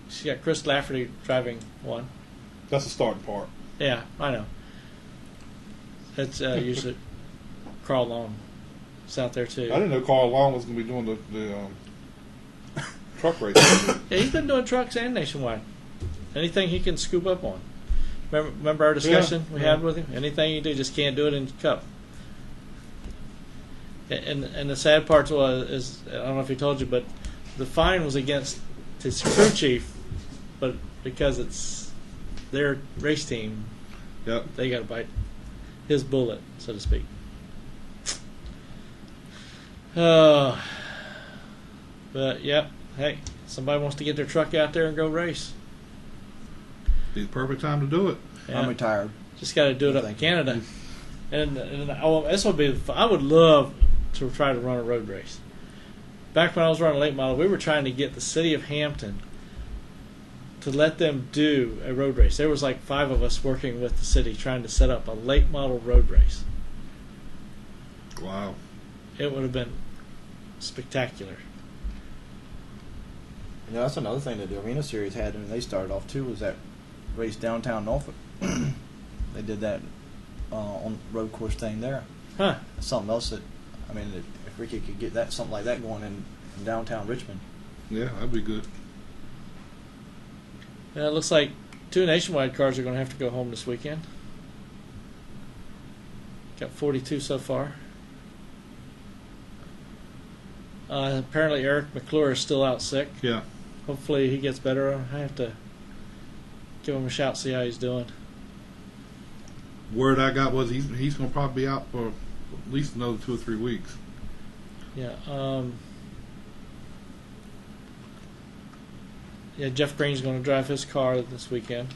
She's got Chris Lafferty driving one. that's the starting part. Yeah, I know. That's usually Carl Long. It's out there too. I didn't know Carl Long was going to be doing the truck racing. Yeah, he's been doing trucks and nationwide. Anything he can scoop up on. Remember our discussion we had with him? Anything you do, just can't do it in Cup. And the sad part is I don't know if he told you, but the fine was against his crew chief, but because it's their race team, they got to bite his bullet, so to speak. But yeah, hey, somebody wants to get their truck out there and go race. Be the perfect time to do it. Yeah. I'm retired. Just got to do it up in Canada. And this would be. I would love to try to run a road race. Back when I was running late model, we were trying to get the city of Hampton to let them do a road race. There was like 5 of us working with the city trying to set up a late model road race. Wow. It would have been spectacular. You know, that's another thing that the Arena Series had when they started off too, was that race downtown Norfolk. They did that on road course thing there. Huh. Something else that, I mean, if Ricky could get that something like that going in downtown Richmond. Yeah, that'd be good. Yeah, it looks like 2 nationwide cars are going to have to go home this weekend. Got 42 so far. Apparently Eric McClure is still out sick. Yeah. Hopefully he gets better. I have to give him a shout, see how he's doing. Word I got was he's going to probably be out for at least another 2 or 3 weeks. Yeah. Yeah, Jeff Green's going to drive his car this weekend.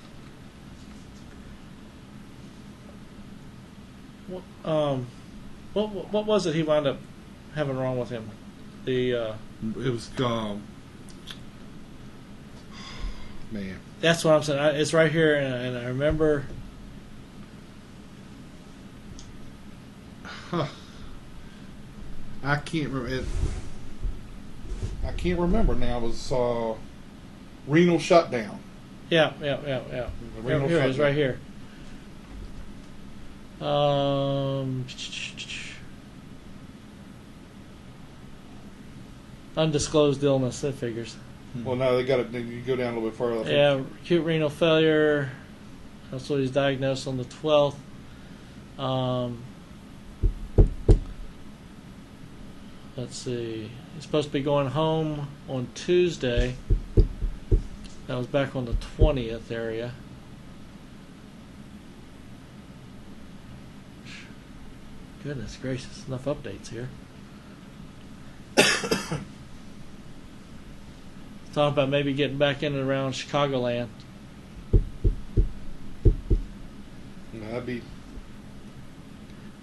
What was it he wound up having wrong with him? It was man. That's what I'm saying. It's right here, and I remember. I can't remember. I can't remember now. It was renal shutdown. Yeah. Renal Here it is, shutdown. right here. Undisclosed illness, that figures. Well, no, they got it. You go down a little bit further. Yeah, acute renal failure. That's what he's diagnosed on the 12th. Let's see. He's supposed to be going home on Tuesday. That was back on the 20th area. Goodness gracious, enough updates here. Talking about maybe getting back in and around Chicagoland. That'd be.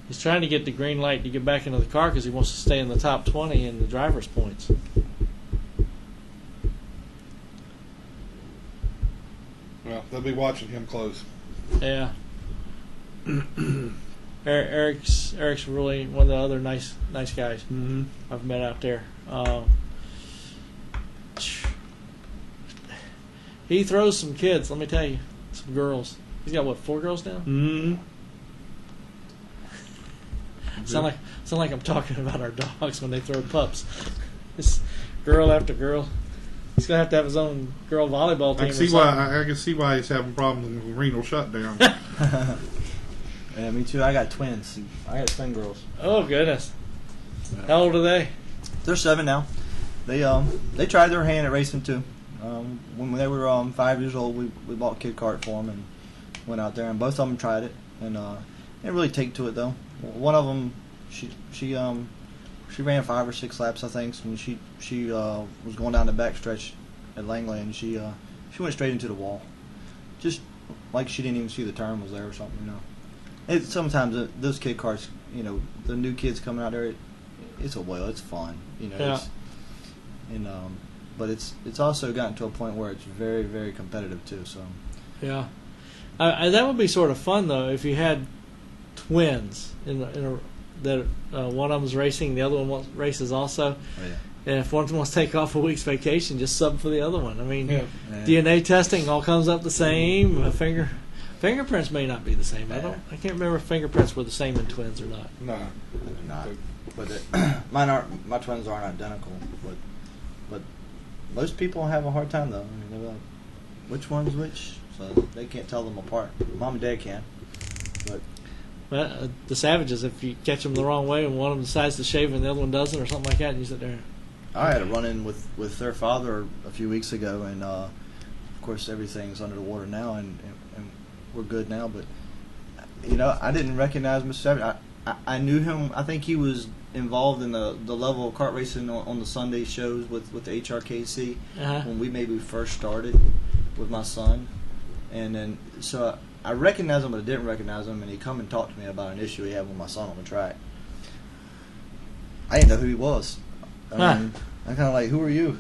He's trying to get the green light to get back into the car because he wants to stay in the top 20 in the driver's points. Well, they'll be watching him close. Yeah. Eric's really one of the other nice guys I've met out there. He throws some kids, let me tell you, some girls. He's got what, 4 girls now? Mm-hmm. Sound like I'm talking about our dogs when they throw pups. It's girl after girl. He's gonna have to have his own girl volleyball team. I can see why he's having problems with renal shutdown. Yeah, me too. I got twins. I got twin girls. Oh goodness! How old are they? They're 7 now. They tried their hand at racing too. When they were 5 years old, we bought a kid kart for them and went out there, and both of them tried it, and they didn't really take to it though. One of them, she ran 5 or 6 laps, I think, when she was going down the backstretch at Langley, and she went straight into the wall, just like she didn't even see the turn was there or something, you know. Sometimes those kid karts, you know, the new kids coming out there, it's fun, you know. Yeah. But it's also gotten to a point where it's very, very competitive too. So. Yeah. That would be sort of fun though if you had twins that one of them's racing, the other one races also. Oh, yeah. And if one of them wants to take off a week's vacation, just sub for the other one. I mean, DNA testing all comes up the same. Fingerprints may not be the same. I can't remember if fingerprints were the same in twins or not. No, they're not. But my twins aren't identical. But most people have a hard time though. I mean, they're like, which one's which? So they can't tell them apart. Mom and Dad can. But the Savages, if you catch them the wrong way and one of them decides to shave and the other one doesn't or something like that, and you sit there. I had a run-in with their father a few weeks ago, and of course everything's under the water now, and we're good now. But you know, I didn't recognize Mr. Savage. I knew him. I think he was involved in the level of kart racing on the Sunday shows with the HRKC when we maybe first started with my son, and then so I recognized him, but I didn't recognize him, and he come and talked to me about an issue he had with my son on the track. I didn't know who he was. I mean, I kind of like, who are you?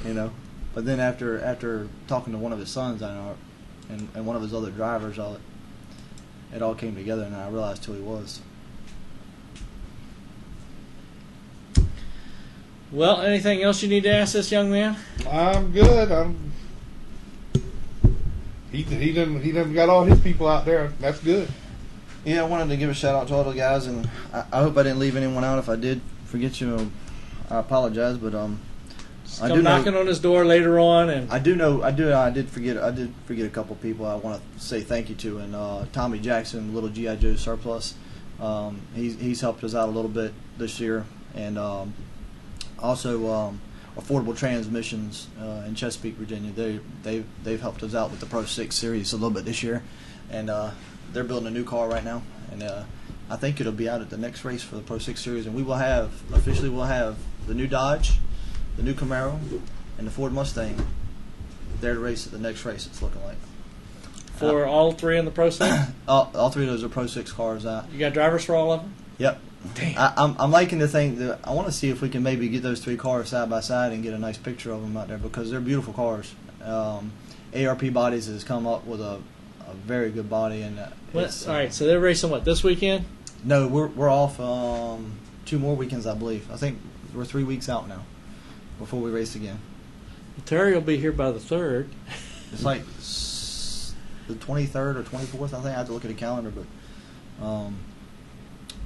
You know. But then after talking to one of his sons, I know, and one of his other drivers, it all came together, and I realized who he was. Well, anything else you need to ask this young man? I'm good. He done got all his people out there. That's good. Yeah, I wanted to give a shout out to all the guys, and I hope I didn't leave anyone out. If I did forget you, I apologize. But I do knocking on his door later on, and I did forget a couple people I want to say thank you to, and Tommy Jackson, Little G.I. Joe Surplus. He's helped us out a little bit this year, and also Affordable Transmissions in Chesapeake, Virginia. They've helped us out with the Pro 6 series a little bit this year, and they're building a new car right now, and I think it'll be out at the next race for the Pro 6 series, and we'll have the new Dodge, the new Camaro, and the Ford Mustang there to race at the next race. It's looking like for all three in the Pro 6. all three of those are Pro 6 cars out. You got drivers for all of them? Yep. Damn. I'm liking to think that I want to see if we can maybe get those 3 cars side by side and get a nice picture of them out there, because they're beautiful cars. ARP Bodies has come up with a very good body, and all right. So they're racing what, this weekend? No, we're off 2 more weekends, I believe. I think we're 3 weeks out now before we race again. Terry will be here by the 3rd. It's like the 23rd or 24th. I think I have to look at the calendar, but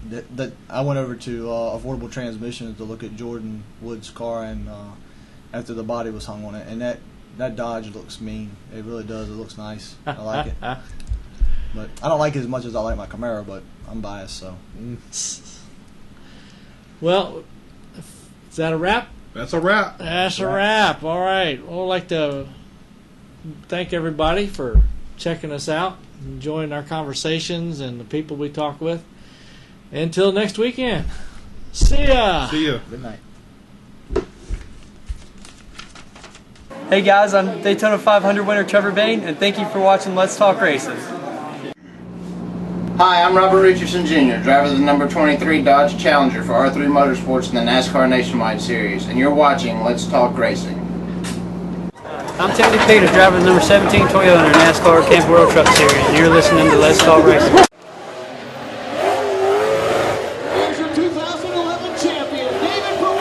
that I went over to Affordable Transmissions to look at Jordan Wood's car, and after the body was hung on it, and that Dodge looks mean. It really does. It looks nice. I like it. But I don't like it as much as I like my Camaro, but I'm biased, so. Well, is that a wrap? That's a wrap. That's a wrap. All right. Well, I'd like to thank everybody for checking us out, enjoying our conversations and the people we talk with. Until next weekend, see ya. See ya. Good night. Hey guys, I'm Daytona 500 winner Trevor Bain, and thank you for watching Let's Talk Racing. Hi, I'm Robert Richardson Jr., driver of the number 23 Dodge Challenger for R3 Motorsports in the NASCAR Nationwide Series, and you're watching Let's Talk Racing. I'm Teddy Peters, driver of the number 17 Toyota in the NASCAR Camping World Truck Series, and you're listening to Let's Talk Racing. Here's your 2011 champion, David Brehm.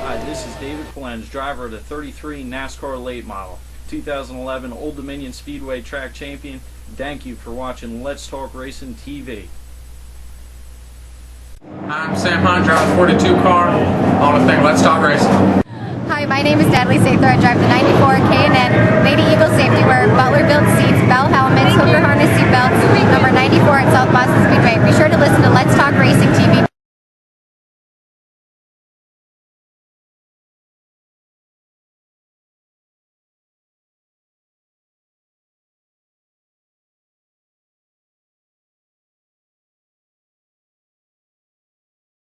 Hi, this is David Flens, driver of the 33 NASCAR Late Model, 2011 Old Dominion Speedway Track Champion. Thank you for watching Let's Talk Racing TV. I'm Sam Hunt, driver 42 car. I want to thank Let's Talk Racing. Hi, my name is Natalie Sather. I drive the 94 K&N Lady